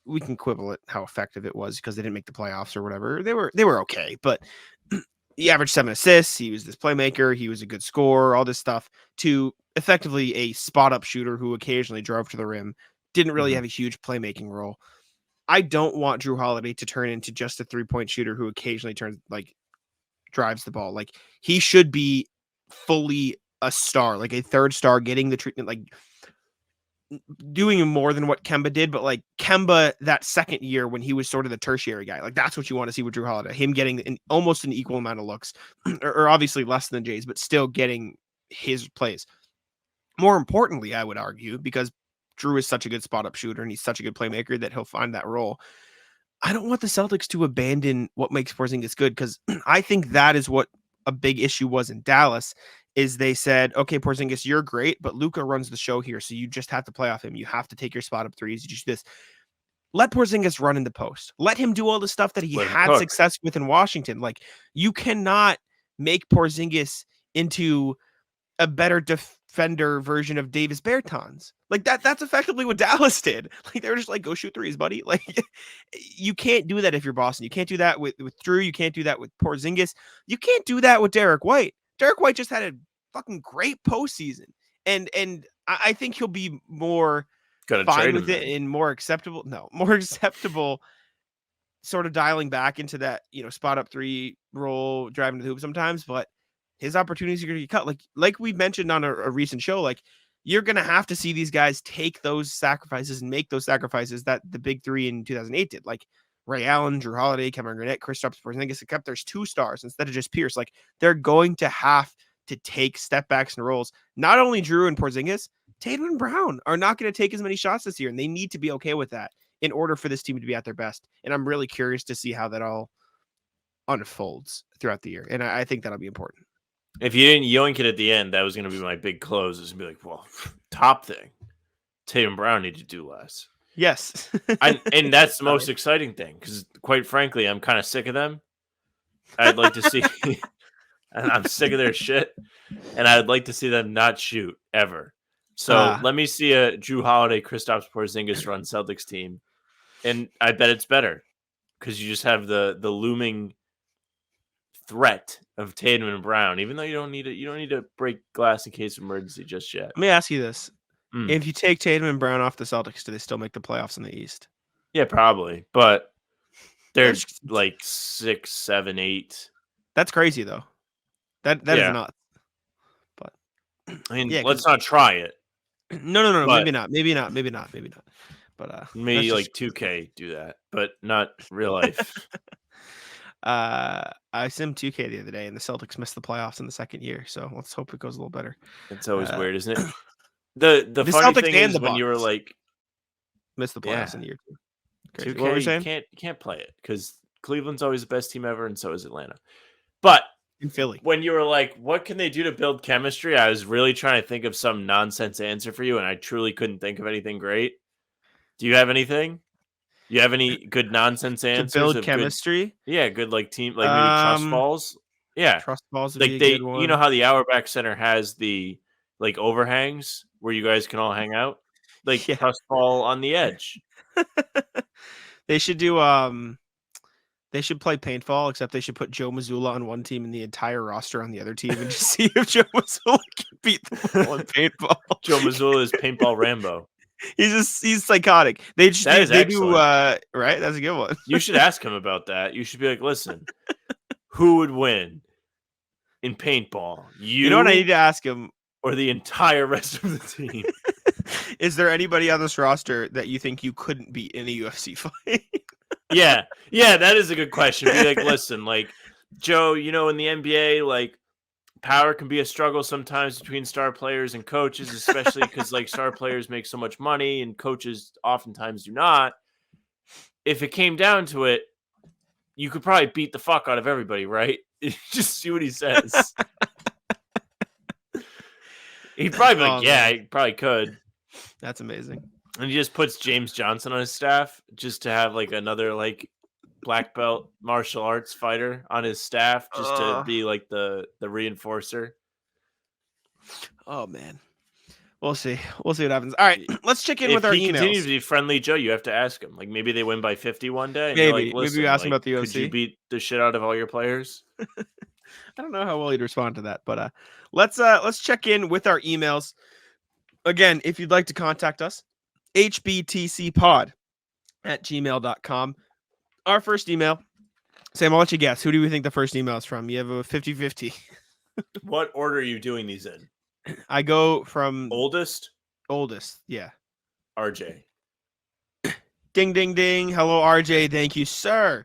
We can quibble at how effective it was because they didn't make the playoffs or whatever. They were okay, but he averaged 7 assists. He was this playmaker. He was a good scorer, all this stuff, to effectively a spot up shooter who occasionally drove to the rim. Didn't really have a huge playmaking role. I don't want Jrue Holiday to turn into just a 3-point shooter who occasionally drives the ball. Like, he should be fully a star, like a third star, getting the treatment, like doing more than what Kemba did. But like Kemba, that second year when he was sort of the tertiary guy, like that's what you want to see with Jrue Holiday, him getting almost an equal amount of looks, or obviously less than Jay's, but still getting his plays. More importantly, I would argue, because Jrue is such a good spot up shooter and he's such a good playmaker that he'll find that role. I don't want the Celtics to abandon what makes Porzingis good, because I think that is what a big issue was in Dallas, is they said, okay, Porzingis, you're great, but Luka runs the show here, so you just have to play off him. You have to take your spot up threes. You just do this. Let Porzingis run in the post. Let him do all the stuff that he had success with in Washington. Like, you cannot make Porzingis into a better defender version of Davis Bertans. Like that's effectively what Dallas did. Like, they were just like, go shoot threes, buddy. Like, you can't do that if you're Boston. You can't do that with Jrue. You can't do that with Porzingis. You can't do that with Derek White. Derek White just had a fucking great postseason. And I think he'll be more fine with it and more acceptable sort of dialing back into that, spot up 3 role, driving to the hoop sometimes, but his opportunities are going to get cut. Like we mentioned on a recent show, like, you're going to have to see these guys take those sacrifices and make those sacrifices that the big 3 in 2008 did. Like Ray Allen, Jrue Holiday, Kevin Garnett, Kristaps Porzingis, except there's 2 stars instead of just Pierce. Like, they're going to have to take step backs and rolls. Not only Jrue and Porzingis, Tatum and Brown are not going to take as many shots this year, and they need to be okay with that in order for this team to be at their best. And I'm really curious to see how that all unfolds throughout the year. And I think that'll be important. If you didn't yoink it at the end, that was going to be my big close. It's going to be like, well, top thing, Tatum Brown need to do less. Yes. And that's the most exciting thing, because quite frankly, I'm kind of sick of them. I'd like to see, and I'm sick of their shit, and I'd like to see them not shoot ever. So let me see a Jrue Holiday, Kristaps Porzingis run Celtics team, and I bet it's better, because you just have the looming threat of Tatum and Brown, even though you don't need to break glass in case of emergency just yet. Let me ask you this. If you take Tatum and Brown off the Celtics, do they still make the playoffs in the East? Yeah, probably. But they're like 6, 7, 8. That's crazy, though. That is nuts. But I mean, let's not try it. No. Maybe not. But maybe like 2K do that, but not real life. I simmed 2K the other day, and the Celtics missed the playoffs in the second year. So let's hope it goes a little better. It's always Uh, weird, isn't it? The funny Celtics thing and is the when you were Bucks like, missed the playoffs in year 2. Crazy. 2K, What were you saying? you can't play it because Cleveland's always the best team ever, and so is Atlanta. But In Philly. when you were like, what can they do to build chemistry? I was really trying to think of some nonsense answer for you, and I truly couldn't think of anything great. Do you have anything? You have any good nonsense To answers build of chemistry, good like team, like maybe trust falls? Yeah, trust balls would like be a good you know one. how the Auerbach Center has the like overhangs where you guys can all hang out, like Yeah. trust fall on the edge. They should do they should play paintball, except they should put Joe Mazzulla on one team and the entire roster on the other team and just see if Joe Mazzulla can beat them all in paintball. Joe Mazzulla is paintball Rambo. He's psychotic. They just That is they do excellent. right? That's a good one. You should ask him about that. You should be like, listen, who would win in paintball? You know what I need to ask him? or the entire rest of the team? Is there anybody on this roster that you think you couldn't beat in a UFC fight? Yeah, that is a good question. Be like, listen, like Joe, you know, in the NBA, like power can be a struggle sometimes between star players and coaches, especially because like star players make so much money and coaches oftentimes do not. If it came down to it, you could probably beat the fuck out of everybody, right? Just see what he says. He'd probably be like, yeah, he probably could. That's amazing. And he just puts James Johnson on his staff just to have like another like black belt martial arts fighter on his staff just to be like the reinforcer. Oh man. We'll see. We'll see what happens. All right, let's check in If with our he continues emails. to be friendly, Joe, you have to ask him. Like maybe they win by 50 one day. And Maybe. you're like, listen, Maybe we ask him like, about the could you OC. beat the shit out of all your players? I don't know how well he'd respond to that, but let's check in with our emails. Again, if you'd like to contact us, hbtcpod@gmail.com. Our first email. Sam, I'll let you guess. Who do we think the first email is from? You have a 50-50. What order are you doing these in? I go from Oldest? oldest. Yeah. RJ. Ding, ding, ding. Hello, RJ. Thank you, sir,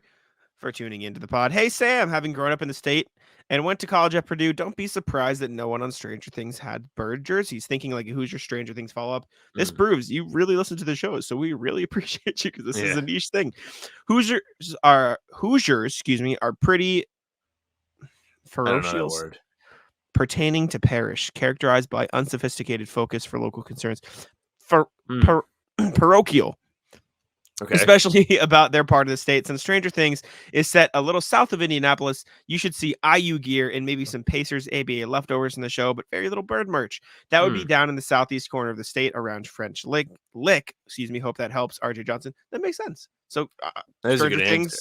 for tuning into the pod. Hey, Sam, having grown up in the state and went to college at Purdue, don't be surprised that no one on Stranger Things had bird jerseys. Thinking like, who's your Stranger Things follow-up? This proves you really listen to the show, so we really appreciate you because this is a niche thing. Hoosiers are pretty ferocious, pertaining to parish, characterized by unsophisticated focus for local concerns. Parochial. Okay. Especially about their part of the state. Since Stranger Things is set a little south of Indianapolis, you should see IU gear and maybe some Pacers ABA leftovers in the show, but very little bird merch. That would be down in the southeast corner of the state around French Lick. Hope that helps. RJ Johnson. That makes sense. So that's a good answer.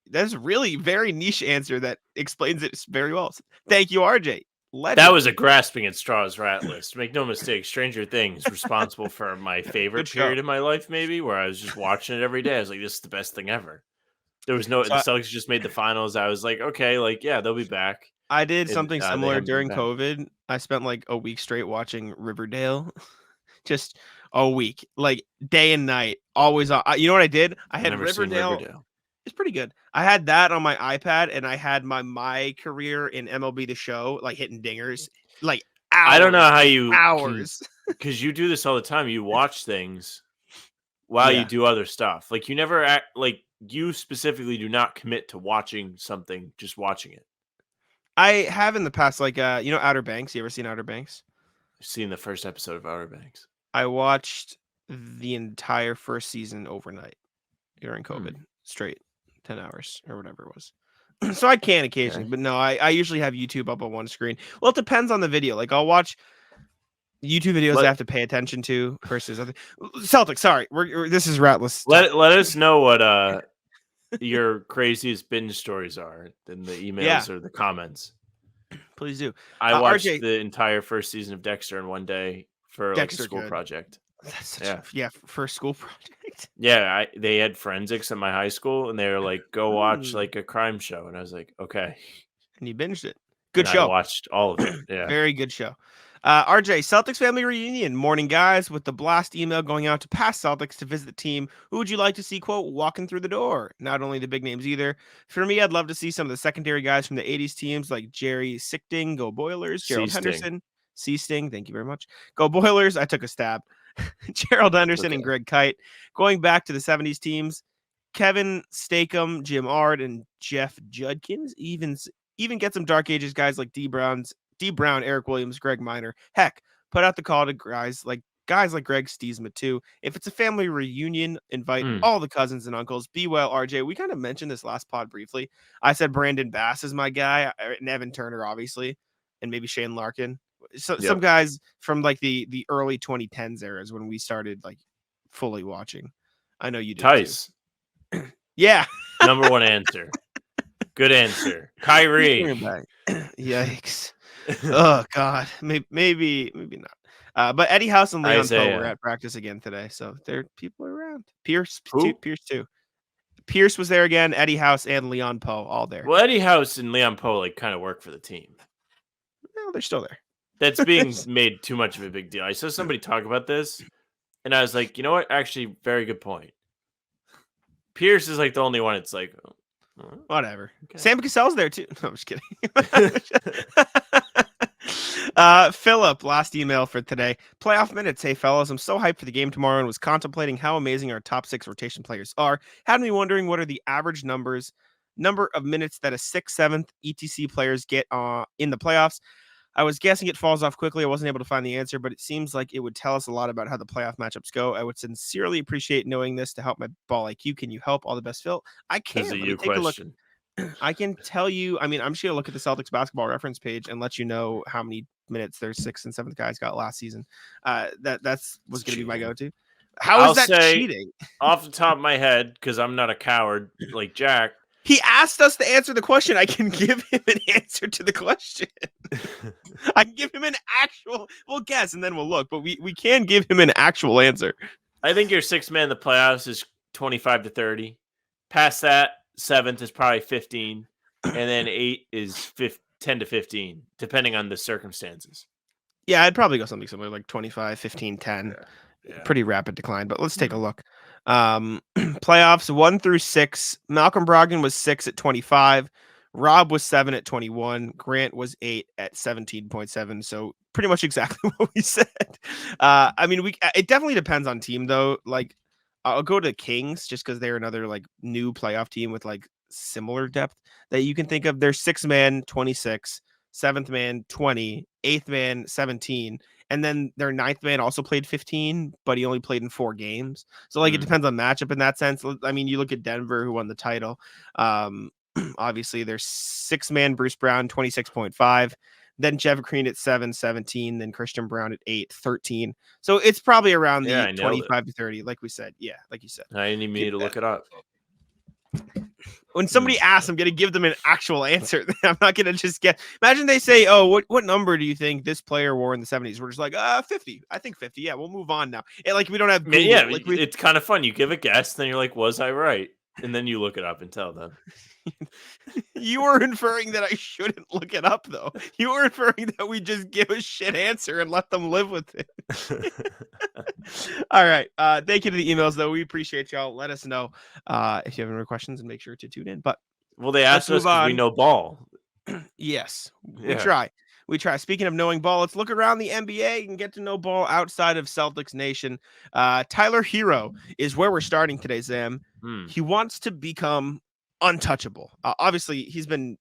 That's really very niche answer that explains it very well. Thank you, RJ. Legend. That was a grasping at straws rat list. Make no mistake, Stranger Things responsible for my favorite period in my life, maybe, where I was just watching it every day. I was like, this is the best thing ever. There was no, the Celtics just made the finals. I was like, okay, like, yeah, they'll be back. I did something similar during COVID. I spent like a week straight watching Riverdale. Just a week, like day and night, always on. You know what I did? I had Riverdale. It's pretty good. I had that on my iPad, and I had my career in MLB The Show, like hitting dingers, like hours. I don't know how you hours because you do this all the time. You watch things while you do other stuff. Like you never act like you specifically do not commit to watching something, just watching it. I have in the past, like Outer Banks. You ever seen Outer Banks? I've seen the first episode of Outer Banks. I watched the entire first season overnight during COVID, straight. 10 hours or whatever it was. So I can occasionally, but no, I usually have YouTube up on one screen. Well, it depends on the video. Like I'll watch YouTube videos I have to pay attention to versus other Celtics. Sorry, this is Ratless. Let us know what your craziest binge stories are in the emails or the comments. Please do. I watched the entire first season of Dexter in one day for like a school project. That's such for a school project. Yeah, they had forensics at my high school, and they were like, "Go watch like a crime show," and I was like, "Okay." And you binged it. Good show. I watched all of it. Yeah, very good show. RJ, Celtics family reunion. Morning, guys. With the blast email going out to past Celtics to visit the team, who would you like to see, quote, walking through the door? Not only the big names either. For me, I'd love to see some of the secondary guys from the 80s teams like Jerry Sichting, go Boilers, Gerald Henderson, C-Sting, thank you very much. Go Boilers, I took a stab. Gerald Henderson and Greg Kite. Going back to the 70s teams, Kevin Stakem, Jim Ard, and Jeff Judkins. Even get some Dark Ages guys like D. Brown, Eric Williams, Greg Minor. Heck, put out the call to guys like Greg Stiesma too. If it's a family reunion, invite all the cousins and uncles. Be well, RJ. We kind of mentioned this last pod briefly. I said Brandon Bass is my guy, and Evan Turner, obviously, and maybe Shane Larkin. So some guys from like the early 2010s eras when we started like fully watching. I know you did. Tice. Yeah. Number one answer. Good answer. Kyrie. Yikes. Oh God. Maybe not. But Eddie House and Leon Poe were at practice again today, so there people are around. Pierce too. Pierce was there again. Eddie House and Leon Poe all there. Well, Eddie House and Leon Poe like kind of work for the team. No, they're still there. That's being made too much of a big deal. I saw somebody talk about this, and I was like, you know what? Actually, very good point. Pierce is like the only one. It's like, whatever. Okay. Sam Cassell's there too. No, I'm just kidding. Philip, last email for today. Playoff minutes. Hey, fellas, I'm so hyped for the game tomorrow and was contemplating how amazing our top 6 rotation players are. Had me wondering what are the average number of minutes that a 6th, 7th ETC players get in the playoffs. I was guessing it falls off quickly. I wasn't able to find the answer, but it seems like it would tell us a lot about how the playoff matchups go. I would sincerely appreciate knowing this to help my ball IQ. Can you help? All the best, Phil. I can. This is a you question. I can tell you. I mean, I'm just going to look at the Celtics basketball reference page and let you know how many minutes their 6th and 7th guys got last season. That's was going to be my go-to. How is that cheating? Off the top of my head, because I'm not a coward like Jack. He asked us to answer the question. I can give him an answer to the question. I can give him an actual, we'll guess and then we'll look, but we can give him an actual answer. I think your 6th man in the playoffs is 25 to 30. Past that, 7th is probably 15. And then 8 is 10 to 15, depending on the circumstances. Yeah, I'd probably go something similar, like 25, 15, 10. Yeah. Pretty rapid decline, but let's take a look. Playoffs 1 through 6. Malcolm Brogdon was 6 at 25. Rob was 7 at 21. Grant was 8 at 17.7. So pretty much exactly what we said. I mean, it definitely depends on team though. Like I'll go to Kings just because they're another like new playoff team with like similar depth that you can think of. Their 6th man 26, 7th man 20, 8th man 17. And then their 9th man also played 15, but he only played in 4 games. So like it depends on matchup in that sense. I mean, you look at Denver who won the title. Obviously their 6th man, Bruce Brown, 26.5. Then Jeff Green at 7, 17. Then Christian Brown at 8, 13. So it's probably around the 25 to 30, like we said. Yeah, like you said. I didn't even need to look it up. When somebody asks, I'm going to give them an actual answer. I'm not going to just imagine they say, oh, what number do you think this player wore in the 70s? We're just like, 50. I think 50. Yeah, we'll move on now. And like, we don't have Google. Yeah, like, it's kind of fun. You give a guess, then you're like, was I right? And then you look it up and tell them. You were inferring that I shouldn't look it up, though. You were inferring that we just give a shit answer and let them live with it. All right. Thank you to the emails, though. We appreciate y'all. Let us know if you have any questions and make sure to tune in. But they asked us because we know ball. Yes, we try. We try. Speaking of knowing ball, let's look around the NBA and get to know ball outside of Celtics Nation. Tyler Herro is where we're starting today, Sam. He wants to become untouchable. Obviously, he's been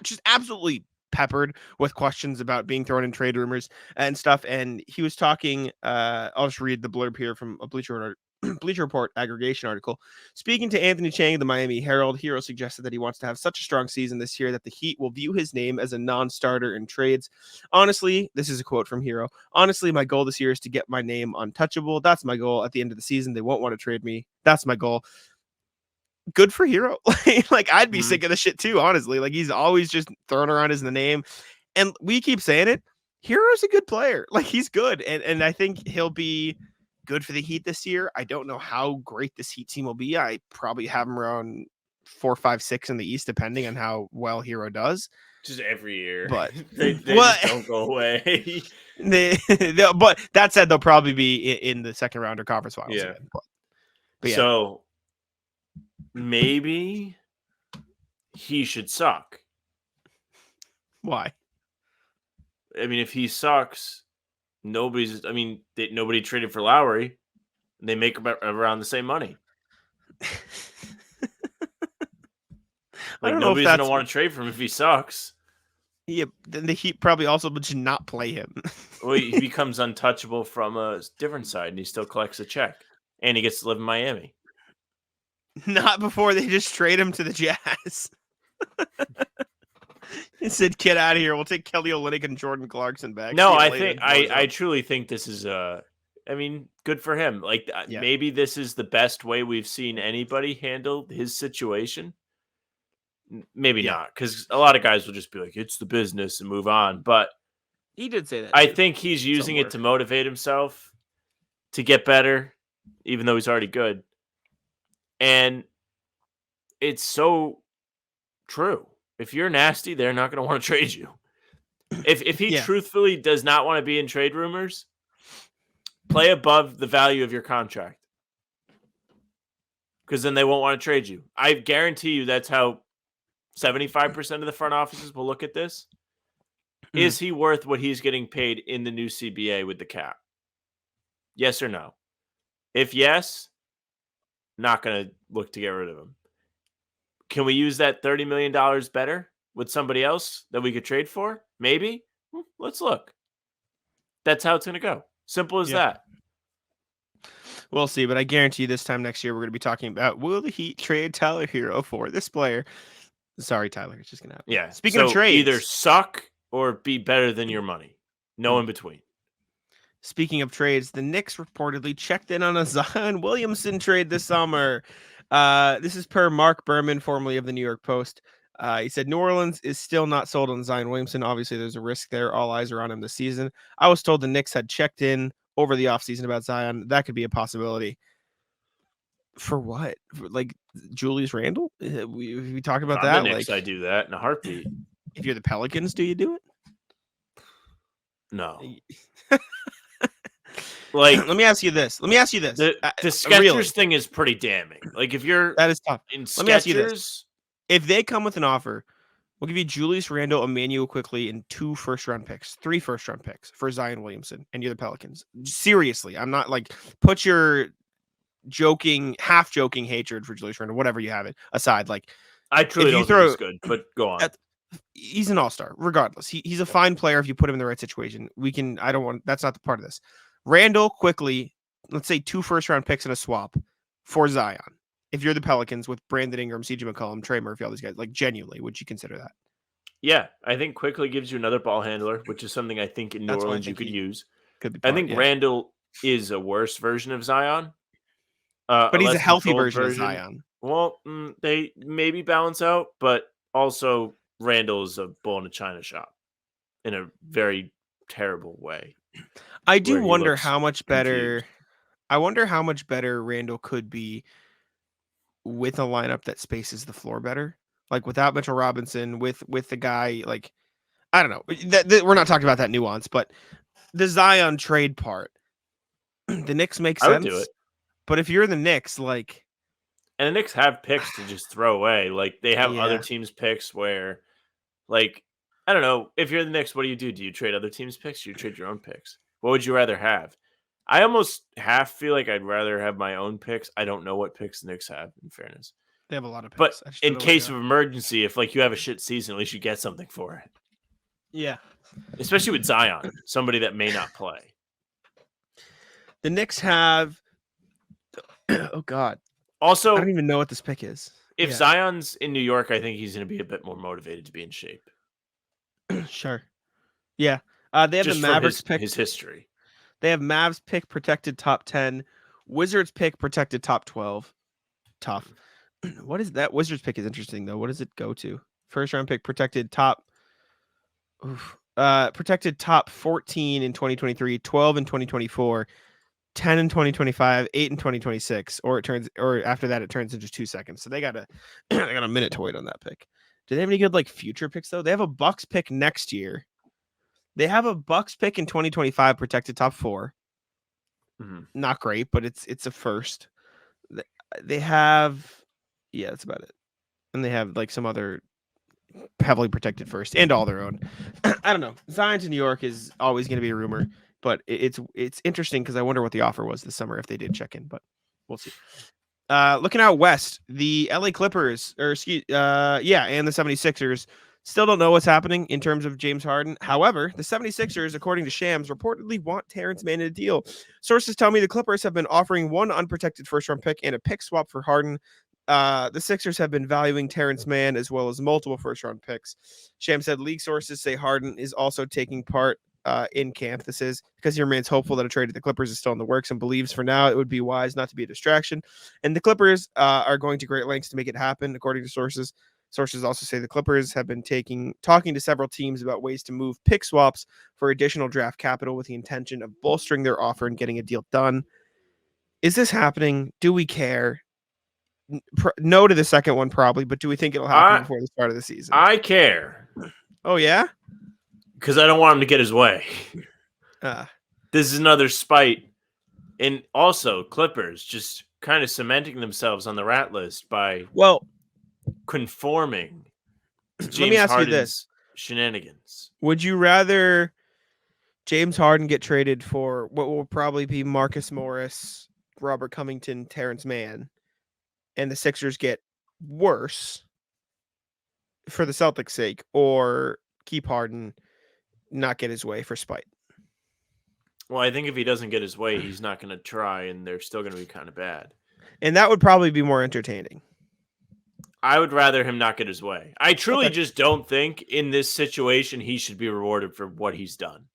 just absolutely peppered with questions about being thrown in trade rumors and stuff. And he was talking, I'll just read the blurb here from a Bleacher Report aggregation article. Speaking to Anthony Chang of the Miami Herald, Herro suggested that he wants to have such a strong season this year that the Heat will view his name as a non-starter in trades. Honestly, this is a quote from Herro. Honestly, my goal this year is to get my name untouchable. That's my goal. At the end of the season, they won't want to trade me. That's my goal. Good for Herro. Like I'd be sick of the shit too, honestly. Like he's always just throwing around his name. And we keep saying it. Herro's a good player. Like he's good. And I think he'll be good for the Heat this year. I don't know how great this Heat team will be. I probably have him around 4, 5, 6 in the East, depending on how well Herro does. Just every year, But they just don't go away. But that said, they'll probably be in the second round or conference finals. Yeah. Again. But yeah. So maybe he should suck. Why? I mean, if he sucks, nobody traded for Lowry. And they make about around the same money. Like nobody's gonna want to trade for him if he sucks. Yeah, then the Heat probably also should not play him. Well, he becomes untouchable from a different side, and he still collects a check, and he gets to live in Miami. Not before they just trade him to the Jazz. He said, "Get out of here. We'll take Kelly Olynyk and Jordan Clarkson back." No, I truly think this is good for him. Like maybe this is the best way we've seen anybody handle his situation. Maybe not, because a lot of guys will just be like, "It's the business" and move on. But he did say that. I think he's using it to motivate himself to get better, even though he's already good. And it's so true. If you're nasty, they're not going to want to trade you. If he truthfully does not want to be in trade rumors, play above the value of your contract, because then they won't want to trade you. I guarantee you that's how 75% of the front offices will look at this. Is he worth what he's getting paid in the new CBA with the cap? Yes or no? If yes, not going to look to get rid of him. Can we use that $30 million better with somebody else that we could trade for? Maybe. Let's look. That's how it's going to go. Simple as that. We'll see, but I guarantee you this time next year we're going to be talking about, will the Heat trade Tyler Herro for this player? Sorry, Tyler. It's just going to happen. Yeah. Speaking of trades, either suck or be better than your money. No in between. Speaking of trades, the Knicks reportedly checked in on a Zion Williamson trade this summer. This is per Mark Berman, formerly of the New York Post. He said New Orleans is still not sold on Zion Williamson. Obviously, there's a risk there. All eyes are on him this season. I was told the Knicks had checked in over the offseason about Zion. That could be a possibility. For what? Like Julius Randle? We talked about that. The Knicks, I do that in a heartbeat. If you're the Pelicans, do you do it? No. Like, let me ask you this. The Skechers thing is pretty damning. Like, if you're that is tough. Let me ask you this: if they come with an offer, we'll give you Julius Randle, Emmanuel quickly, and 2 first-round picks, 3 first-round picks for Zion Williamson, and you're the Pelicans. Seriously, I'm not like put your half joking hatred for Julius Randle, whatever you have it aside. Like, I truly don't think he's good, but go on. He's an all-star, regardless. He's a fine player if you put him in the right situation. That's not the part of this. Randall quickly, let's say 2 first-round picks and a swap for Zion. If you're the Pelicans with Brandon Ingram, CJ McCollum, Trey Murphy, all these guys, like genuinely, would you consider that? Yeah, I think quickly gives you another ball handler, which is something I think in New Orleans you could use. I think Randall is a worse version of Zion. But he's a healthy version of Zion. Well, they maybe balance out, but also Randall is a bull in a china shop in a very terrible way. I do wonder how much better. I wonder how much better Randall could be with a lineup that spaces the floor better, like without Mitchell Robinson, with the guy. Like, I don't know. We're not talking about that nuance, but the Zion trade part, the Knicks make sense. I would do it, but if you're the Knicks, like, and the Knicks have picks to just throw away. Like they have other teams' picks where, like, I don't know. If you're the Knicks, what do? Do you trade other teams' picks? Or you trade your own picks? What would you rather have? I almost half feel like I'd rather have my own picks. I don't know what picks the Knicks have, in fairness. They have a lot of picks. But in case of emergency, if like you have a shit season, at least you get something for it. Yeah. Especially with Zion, somebody that may not play. The Knicks have oh God. Also, I don't even know what this pick is. If Zion's in New York, I think he's going to be a bit more motivated to be in shape. Sure. Yeah. They have just the Mavericks pick. His history. They have Mavs pick protected top 10. Wizards pick protected top 12. Tough. What is that? Wizards pick is interesting though. What does it go to? First round pick protected top. Protected top 14 in 2023, 12 in 2024. 10 in 2025, 8 in 2026, or after that it turns into 2 seconds. So they got a minute to wait on that pick. Do they have any good like future picks though? They have a Bucks pick next year. They have a Bucks pick in 2025, protected top 4. Not great, but it's a first. They have, yeah, that's about it. And they have like some other heavily protected first and all their own. I don't know. Zion to New York is always going to be a rumor, but it's interesting because I wonder what the offer was this summer if they did check in, but we'll see. Looking out west, the LA Clippers, and the 76ers still don't know what's happening in terms of James Harden. However, the 76ers, according to Shams, reportedly want Terance Mann in a deal. Sources tell me the Clippers have been offering one unprotected first-round pick and a pick swap for Harden. The Sixers have been valuing Terance Mann as well as multiple first-round picks. Shams said league sources say Harden is also taking part in camp. This is because he remains hopeful that a trade to the Clippers is still in the works and believes for now it would be wise not to be a distraction. And the Clippers are going to great lengths to make it happen, according to sources. Sources also say the Clippers have been talking to several teams about ways to move pick swaps for additional draft capital with the intention of bolstering their offer and getting a deal done. Is this happening? Do we care? No to the second one, probably, but do we think it'll happen before the start of the season? I care. Oh, yeah? Because I don't want him to get his way. This is another spite. And also, Clippers just kind of cementing themselves on the rat list by conforming to James let me ask Harden's you this. Shenanigans. Would you rather James Harden get traded for what will probably be Marcus Morris, Robert Covington, Terance Mann, and the Sixers get worse for the Celtics' sake, or keep Harden, not get his way for spite? Well, I think if he doesn't get his way, he's not going to try, and they're still going to be kind of bad. And that would probably be more entertaining. I would rather him not get his way. I truly just don't think in this situation he should be rewarded for what he's done.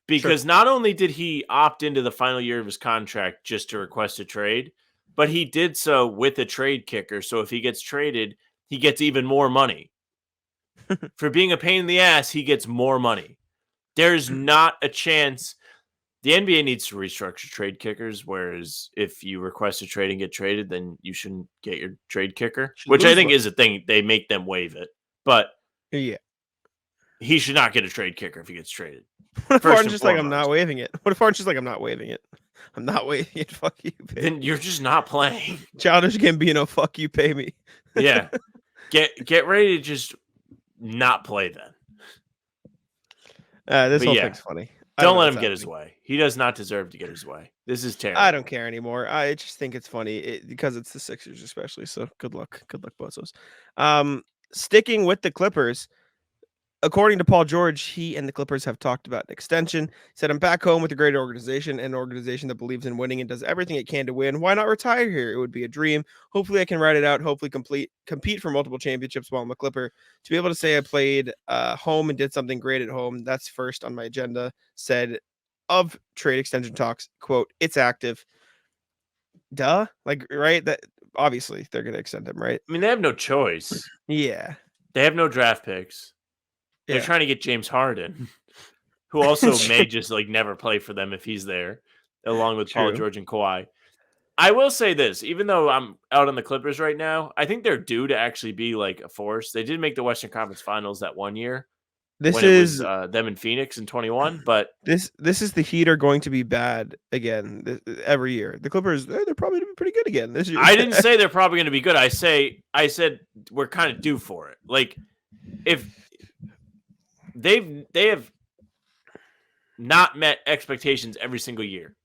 Because not only did he opt into the final year of his contract just to request a trade, but he did so with a trade kicker. So if he gets traded, he gets even more money. For being a pain in the ass, he gets more money. There's not a chance. The NBA needs to restructure trade kickers, whereas if you request a trade and get traded, then you shouldn't get your trade kicker, which I think is a thing. They make them waive it. But yeah, he should not get a trade kicker if he gets traded. What if Harden's just like, I'm not waiving it? What if Harden's just like, I'm not waiving it? I'm not waiving it. Fuck you, pay Then you're just not playing. Childish Gambino, fuck you, pay me. Yeah. Get ready to just not play then. This whole thing's funny. Don't let him get his way. He does not deserve to get his way. This is terrible. I don't care anymore. I just think it's funny because it's the Sixers especially. So good luck. Good luck, Bozos. Sticking with the Clippers, according to Paul George, he and the Clippers have talked about an extension. He said, I'm back home with a great organization, an organization that believes in winning and does everything it can to win. Why not retire here? It would be a dream. Hopefully I can ride it out. Hopefully compete for multiple championships while I'm a Clipper. To be able to say I played home and did something great at home, that's first on my agenda, said of trade extension talks, quote, it's active. Duh. Like, right? That obviously they're going to extend him, right? I mean, they have no choice. Yeah. They have no draft picks. They're trying to get James Harden, who also may just like never play for them if he's there, along with Paul George and Kawhi. I will say this, even though I'm out on the Clippers right now, I think they're due to actually be like a force. They did make the Western Conference Finals that one year. This is them in Phoenix in 21, but this is the Heat are going to be bad again every year. The Clippers, they're probably going to be pretty good again this year. I didn't say they're probably going to be good. I said we're kind of due for it. Like if they have not met expectations every single year.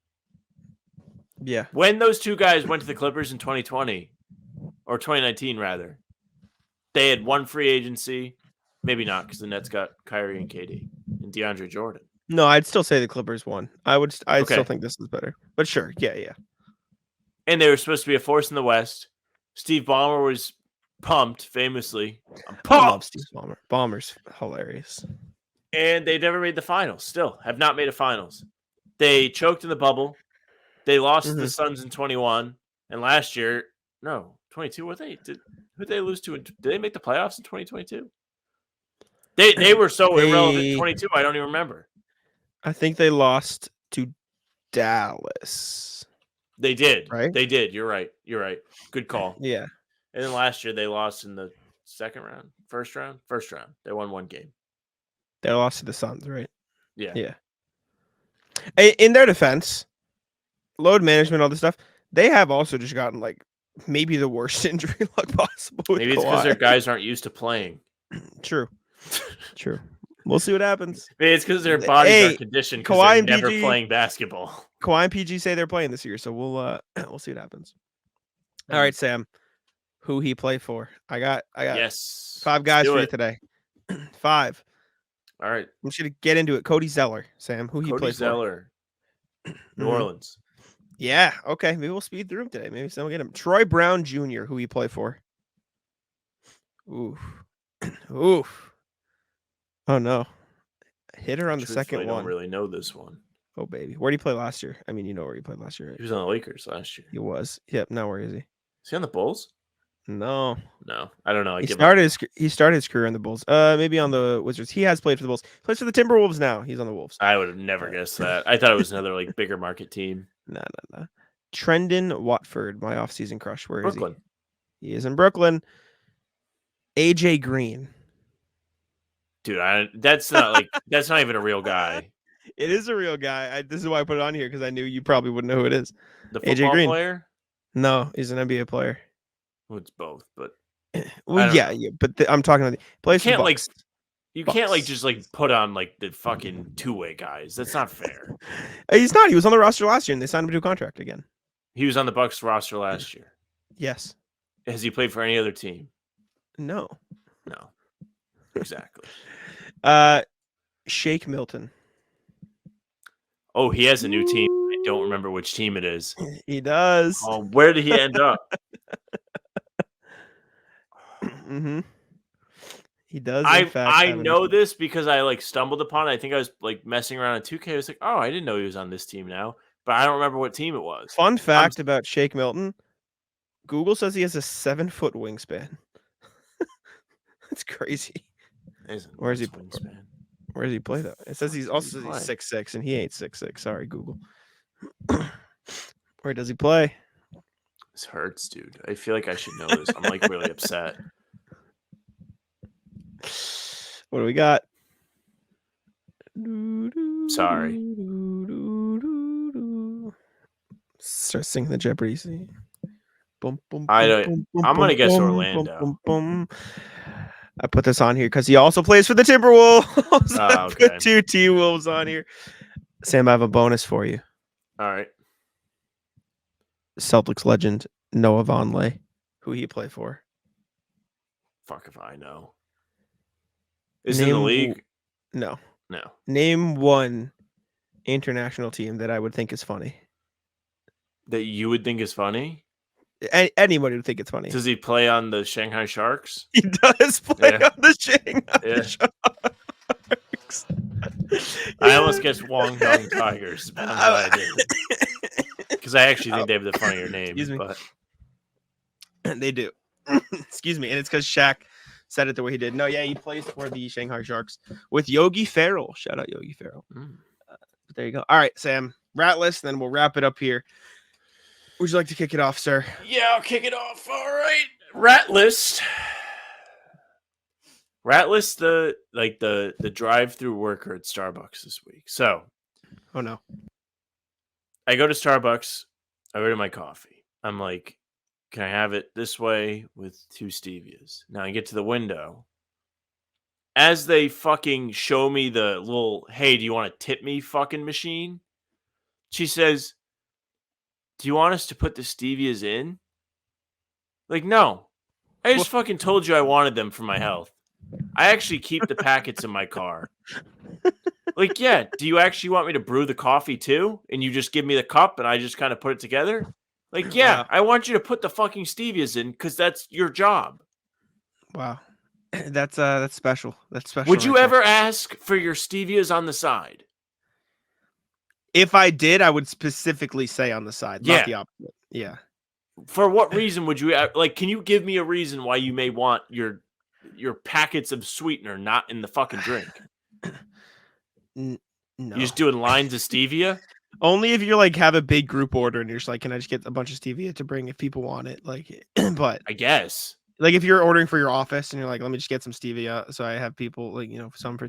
Yeah. When those two guys went to the Clippers in 2020 or 2019 rather, they had one free agency. Maybe not, because the Nets got Kyrie and KD and DeAndre Jordan. No, I'd still say the Clippers won. I'd still think this is better. But sure, yeah. And they were supposed to be a force in the West. Steve Ballmer was pumped, famously. I love Steve Ballmer. Ballmer's hilarious. And they never made the finals. Still have not made a finals. They choked in the bubble. They lost to the Suns in 21. And last year, 22. Who'd they lose to? Did they make the playoffs in 2022? They were so irrelevant in 22, I don't even remember. I think they lost to Dallas. They did. Right? They did. You're right. Good call. Yeah. And then last year they lost in the second round, first round. They won one game. They lost to the Suns, right? Yeah. Yeah. In their defense, load management, all this stuff, they have also just gotten like maybe the worst injury luck possible. Maybe it's because their guys aren't used to playing. True. We'll see what happens. Maybe it's because their bodies aren't conditioned because they're never playing basketball. Kawhi and PG say they're playing this year, so we'll see what happens. All right, Sam. Who he play for? I got yes. 5 guys for you today. 5. All right. I'm just gonna get into it. Cody Zeller, Sam. Who he play for? Zeller. New Orleans. Yeah. Okay. Maybe we'll speed through him today. Maybe someone get him. Troy Brown Jr. Who he play for? Oof. Oh no. Hitter on the second one. I don't really know this one. Oh baby. Where did he play last year? I mean, you know where he played last year, right? He was on the Lakers last year. He was. Yep. Now where is he? Is he on the Bulls? No. I don't know. He started his career on the Bulls. Maybe on the Wizards. He has played for the Bulls. He plays for the Timberwolves now. He's on the Wolves. I would have never guessed that. I thought it was another like bigger market team. No. Trendon Watford, my offseason crush. Where is Brooklyn. he? He is in Brooklyn. AJ Green. Dude, that's not even a real guy. It is a real guy. This is why I put it on here because I knew you probably wouldn't know who it is. The AJ football Green. player? No, he's an NBA player. Well, it's both, but well, yeah, but I'm talking about plays for Bucks. You can't just put on the fucking two-way guys. That's not fair. He's not. He was on the roster last year, and they signed him to a contract again. He was on the Bucks roster last year. Yes. Has he played for any other team? No. Exactly. Shake Milton. Oh, he has a new team. I don't remember which team it is. He does. Oh, where did he end up? Mm-hmm. He does. I know this because I stumbled upon it. I think I was messing around on 2K. I was like, oh, I didn't know he was on this team now, but I don't remember what team it was. Fun fact about Shake Milton: Google says he has a 7-foot wingspan. That's crazy. Where is he? Wingspan? Where does he play though? It says he's 6'6", and he ain't 6'6". Sorry, Google. Where does he play? This hurts, dude. I feel like I should know this. I'm really upset. What do we got? Sorry. Start singing the Jeopardy scene. I'm gonna guess Orlando. I put this on here because he also plays for the Timberwolves. I okay. put 2 T-Wolves on here. Sam, I have a bonus for you. All right. Celtics legend Noah Vonleh. Who he play for? Fuck if I know. Is he in the league? No. No. Name one international team that I would think is funny. That you would think is funny? Anybody would think it's funny. Does he play on the Shanghai Sharks? He does play on the Shanghai Sharks. I almost guessed Wong Dong Tigers. But I'm glad I did. Because I actually think they have the funnier name. But they do. Excuse me. And it's because Shaq said it the way he did. No, yeah, he plays for the Shanghai Sharks with Yogi Ferrell. Shout out Yogi Ferrell. But there you go. All right, Sam. Rat list, and then we'll wrap it up here. Would you like to kick it off, sir? Yeah, I'll kick it off. All right. Rat list. The drive-through worker at Starbucks this week. So, oh no. I go to Starbucks. I order my coffee. I'm like, can I have it this way with 2 stevias? Now I get to the window. As they fucking show me the little, hey, do you want to tip me fucking machine? She says, do you want us to put the stevias in? No. I just fucking told you I wanted them for my health. I actually keep the packets in my car. Yeah, do you actually want me to brew the coffee too? And you just give me the cup and I just kind of put it together? Yeah, wow. I want you to put the fucking stevias in because that's your job. Wow. That's special. That's special. Would you ever ask for your stevias on the side? If I did, I would specifically say on the side, not the opposite. Yeah. For what reason would you can you give me a reason why you may want your packets of sweetener not in the fucking drink? No. You just doing lines of stevia? Only if you like have a big group order and you're just like, can I just get a bunch of stevia to bring if people want it? Like, but I guess. like if you're ordering for your office and you're like, let me just get some stevia so I have people like, some.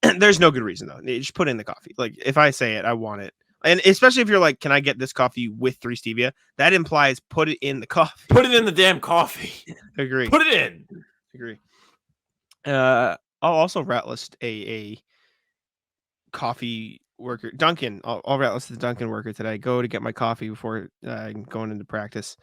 There's no good reason though. You just put in the coffee. Like if I say it, I want it, and especially if you're like, can I get this coffee with 3 stevia? That implies put it in the coffee. Put it in the damn coffee. Agree. Put it in. Agree. I'll also rat list a coffee worker, Duncan. I'll rat list the Duncan worker today. Go to get my coffee before going into practice.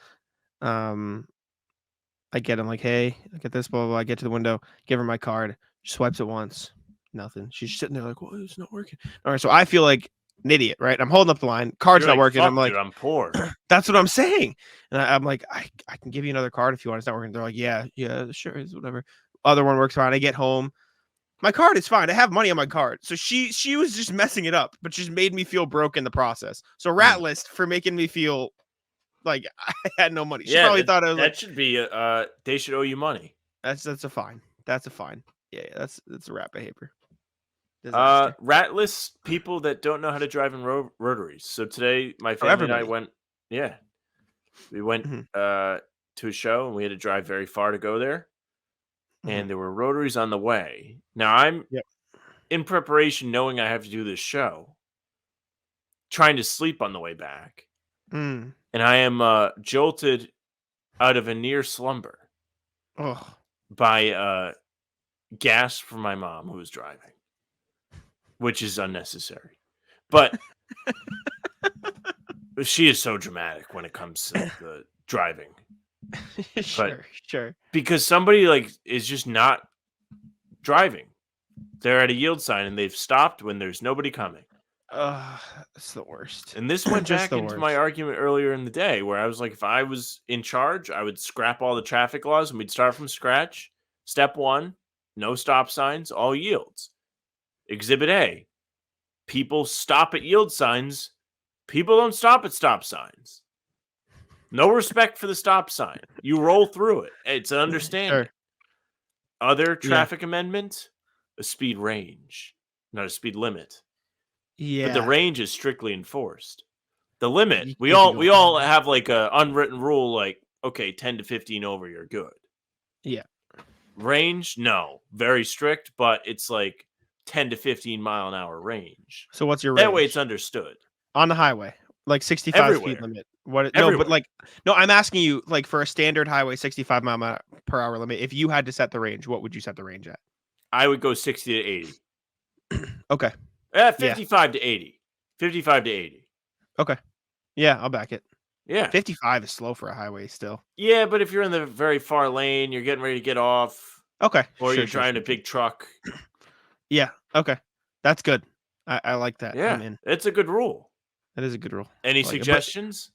I get him like, hey, I get this, blah, blah, blah. I get to the window, give her my card. She swipes it once. Nothing. She's sitting there like, well, it's not working. All right. So I feel like an idiot, right? I'm holding up the line. Card's You're not like, working. "Fuck, I'm like, dude, I'm poor. that's what I'm saying. And I'm like, I can give you another card if you want. It's not working. They're like, yeah, sure. It's whatever. Other one works fine. I get home. My card is fine. I have money on my card. So she was just messing it up, but just made me feel broke in the process. So rat list for making me feel like I had no money. She probably thought I was that should be they should owe you money. That's a fine. That's a fine. Yeah, that's a rat behavior. Rat list people that don't know how to drive in rotaries. So today my family and I went. Yeah, we went to a show and we had to drive very far to go there. And there were rotaries on the way. Now I'm in preparation, knowing I have to do this show, trying to sleep on the way back. And I am jolted out of a near slumber by gas from my mom who was driving, which is unnecessary. But she is so dramatic when it comes to the driving. Sure. Because somebody like is just not driving. They're at a yield sign and they've stopped when there's nobody coming. It's the worst. And this went back into my argument earlier in the day where I was like, if I was in charge, I would scrap all the traffic laws and we'd start from scratch. Step 1, no stop signs, all yields. Exhibit A, people stop at yield signs. People don't stop at stop signs. No respect for the stop sign. You roll through it. It's an understanding. Sure. Other traffic amendment, a speed range, not a speed limit. Yeah. But the range is strictly enforced. The limit, we all have like a unwritten rule, like, okay, 10 to 15 over, you're good. Yeah. Range, no. Very strict, but it's like 10 to 15 mile an hour range. So what's your range? That way it's understood. On the highway, like 65 Everywhere. speed limit. What? Everywhere. No, but like, no, I'm asking you, like for a standard highway, 65 mile per hour limit, if you had to set the range, what would you set the range at? I would go 60 to 80. Okay. 55 to 80. 55 to 80. Okay. Yeah, I'll back it. Yeah. 55 is slow for a highway still. Yeah, but if you're in the very far lane, you're getting ready to get off. Okay. Or you're driving a big truck. Yeah. Okay. That's good. I like that. Yeah. It's a good rule. That is a good rule. Any suggestions?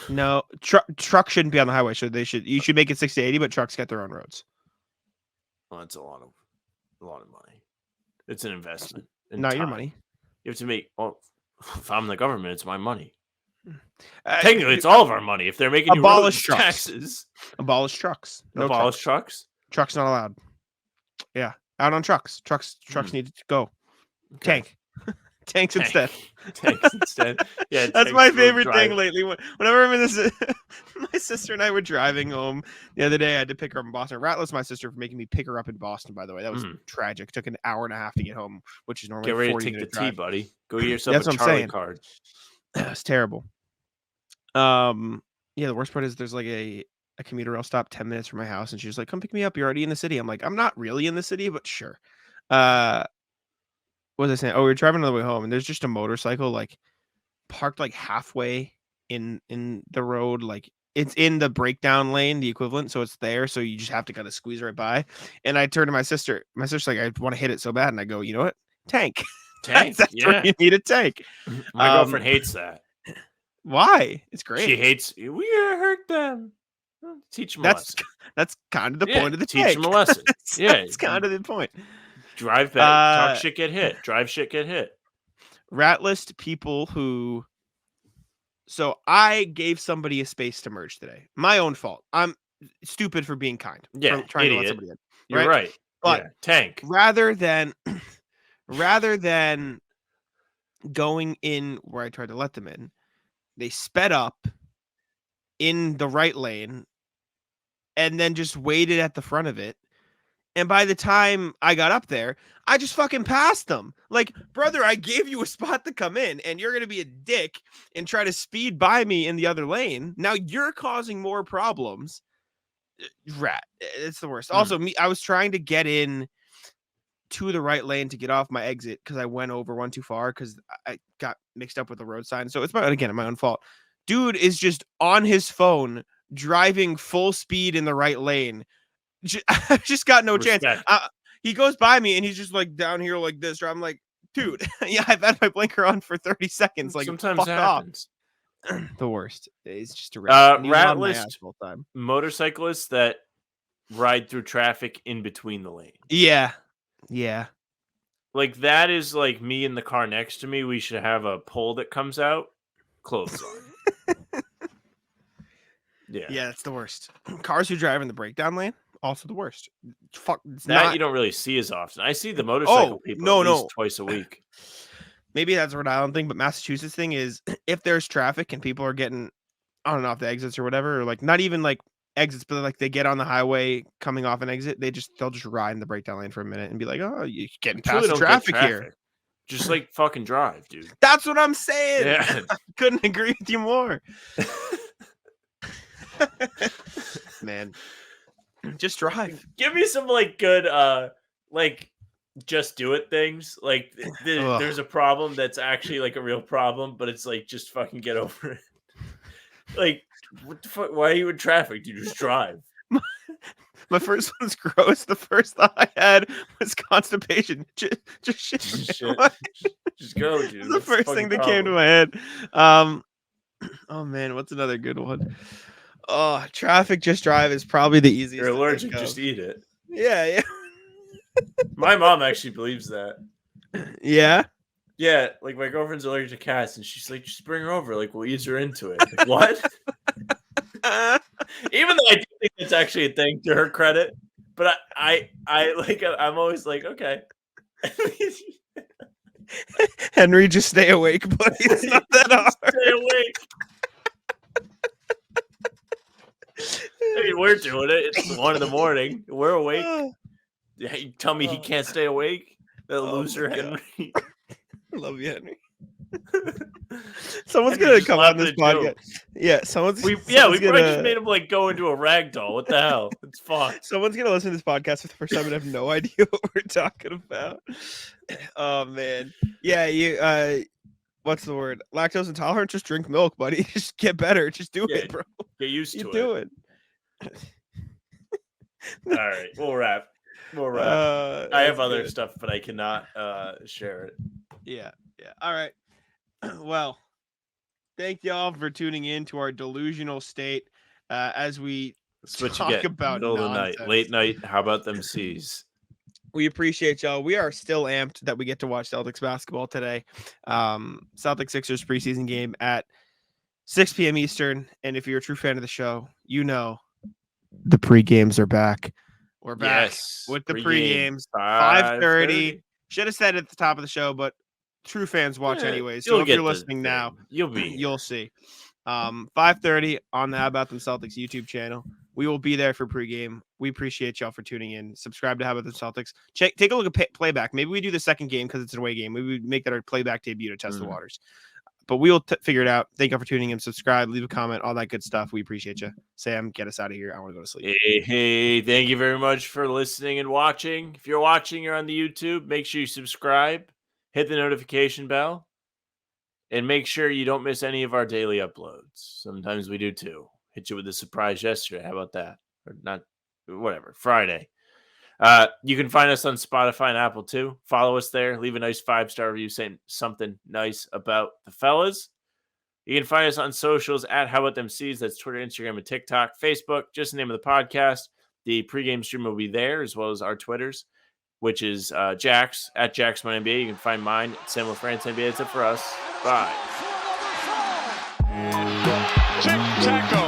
No, truck shouldn't be on the highway. You should make it 60 to 80, but trucks get their own roads. Well, that's a lot of money. It's an investment. Not your money. You have to make. Well, if I'm the government, it's my money. Technically, it's all of our money. If they're making abolish you taxes, abolish trucks. No abolish trucks. Trucks not allowed. Yeah, out on trucks. Trucks need to go. Okay. Tanks instead. Tanks instead. Yeah, that's my favorite thing lately. Whenever I'm in this, my sister and I were driving home the other day. I had to pick her up in Boston. Ratless my sister for making me pick her up in Boston. By the way, that was tragic. Took an hour and a half to get home, which is normally get ready 40 to take the drive. T, buddy. Go get yourself a Charlie card. It's terrible. Yeah, the worst part is there's like a commuter rail stop 10 minutes from my house, and she's like, "Come pick me up. You're already in the city." I'm like, "I'm not really in the city, but sure." What was I saying? Oh, we were driving on the way home, and there's just a motorcycle like parked like halfway in the road, like it's in the breakdown lane, the equivalent. So it's there, so you just have to kind of squeeze right by. And I turned to my sister. My sister's like, "I want to hit it so bad," and I go, "You know what? Tank. That's where you need a tank." My girlfriend hates that. Why? It's great. She hates. We gotta hurt them. Teach them a lesson. That's kind of the point of the tank. Teach them a lesson. That's kind of the point. Drive back, talk shit, get hit. Drive shit, get hit. Rat list people who. So I gave somebody a space to merge today. My own fault. I'm stupid for being kind. Yeah, for trying to let somebody in. You're right. But tank. rather than going in where I tried to let them in. They sped up in the right lane and then just waited at the front of it. And by the time I got up there, I just fucking passed them. Like, brother, I gave you a spot to come in, and you're going to be a dick and try to speed by me in the other lane. Now you're causing more problems. Rat. It's the worst. Also, I was trying to get in to the right lane to get off my exit because I went over one too far because I got mixed up with the road sign. So it's my own fault. Dude is just on his phone driving full speed in the right lane. I just got no chance. He goes by me and he's just like down here like this. Or I'm like, dude, yeah, I've had my blinker on for 30 seconds. Like, sometimes fuck it off. happens. The worst. It's just a rat list motorcyclists that ride through traffic in between the lanes. Yeah. Like, that is like me in the car next to me. We should have a pole that comes out. Clothes on. Yeah, that's the worst. Cars who drive in the breakdown lane, also the worst. Fuck, you don't really see as often. I see the motorcycle people at least twice a week. Maybe that's a Rhode Island thing, but Massachusetts thing is if there's traffic and people are getting on and off the exits or whatever, or like not even like exits, but like they get on the highway coming off an exit, they'll just ride in the breakdown lane for a minute and be like, oh, you're getting past the traffic here. Just like fucking drive, dude. That's what I'm saying. Yeah. Couldn't agree with you more. Man, just drive. Give me some like good like just do it things. Like there's a problem that's actually like a real problem, but it's like just fucking get over it. Like, what the fuck? Why are you in traffic? You just drive. My first one's gross. The first thought I had was constipation. Just shit. Just go, dude. The first thing that came to my head. Oh man, what's another good one? Oh, traffic, just drive is probably the easiest. You're allergic, just eat it. Yeah. My mom actually believes that. Yeah? Yeah, like my girlfriend's allergic to cats, and she's like, just bring her over. Like, we'll ease her into it. Like, what? Even though I do think it's actually a thing to her credit, but I'm always like, okay. Henry, just stay awake, buddy. It's not that hard. Stay awake. I mean, we're doing it. It's 1 a.m. We're awake. Yeah, you tell me he can't stay awake? That loser, Henry. I love you, Henry. Someone's gonna come on this podcast. Yeah, we probably just made him like go into a ragdoll. What the hell? It's fun. Someone's gonna listen to this podcast for the first time and have no idea what we're talking about. Oh man, yeah. You what's the word? Lactose intolerant? Just drink milk, buddy. Just get better. Just do it, bro. Get used to it. Do it. All right, we'll wrap. I have other stuff, but I cannot share it. Yeah. All right. Well, thank y'all for tuning in to our delusional state as we talk about middle of the night, late night. How about them C's? We appreciate y'all. We are still amped that we get to watch Celtics basketball today. Celtics Sixers preseason game at 6 p.m. Eastern. And if you're a true fan of the show, you know the pre-games are back. We're back with the pre-games. 5:30. Should have said it at the top of the show, but true fans watch anyways. So if you're listening now, you'll see. 5:30 on the How About Them Celtics YouTube channel. We will be there for pregame. We appreciate y'all for tuning in. Subscribe to How About Them Celtics. Take a look at playback. Maybe we do the second game because it's an away game. Maybe we make that our playback debut to test the waters. But we will figure it out. Thank you for tuning in. Subscribe, leave a comment, all that good stuff. We appreciate you. Sam, get us out of here. I want to go to sleep. Hey, thank you very much for listening and watching. If you're watching, you're on the YouTube, make sure you subscribe, hit the notification bell, and make sure you don't miss any of our daily uploads. Sometimes we do too. Hit you with a surprise yesterday. How about that? Or not, whatever, Friday. You can find us on Spotify and Apple too. Follow us there. Leave a nice 5-star review saying something nice about the fellas. You can find us on socials at How About Them C's. That's Twitter, Instagram, and TikTok. Facebook, just the name of the podcast. The pregame stream will be there, as well as our Twitters, which is Jax at JaxMoneNBA. You can find mine at Sam LaFrance NBA. That's it for us. Bye. Tic-tac-toe.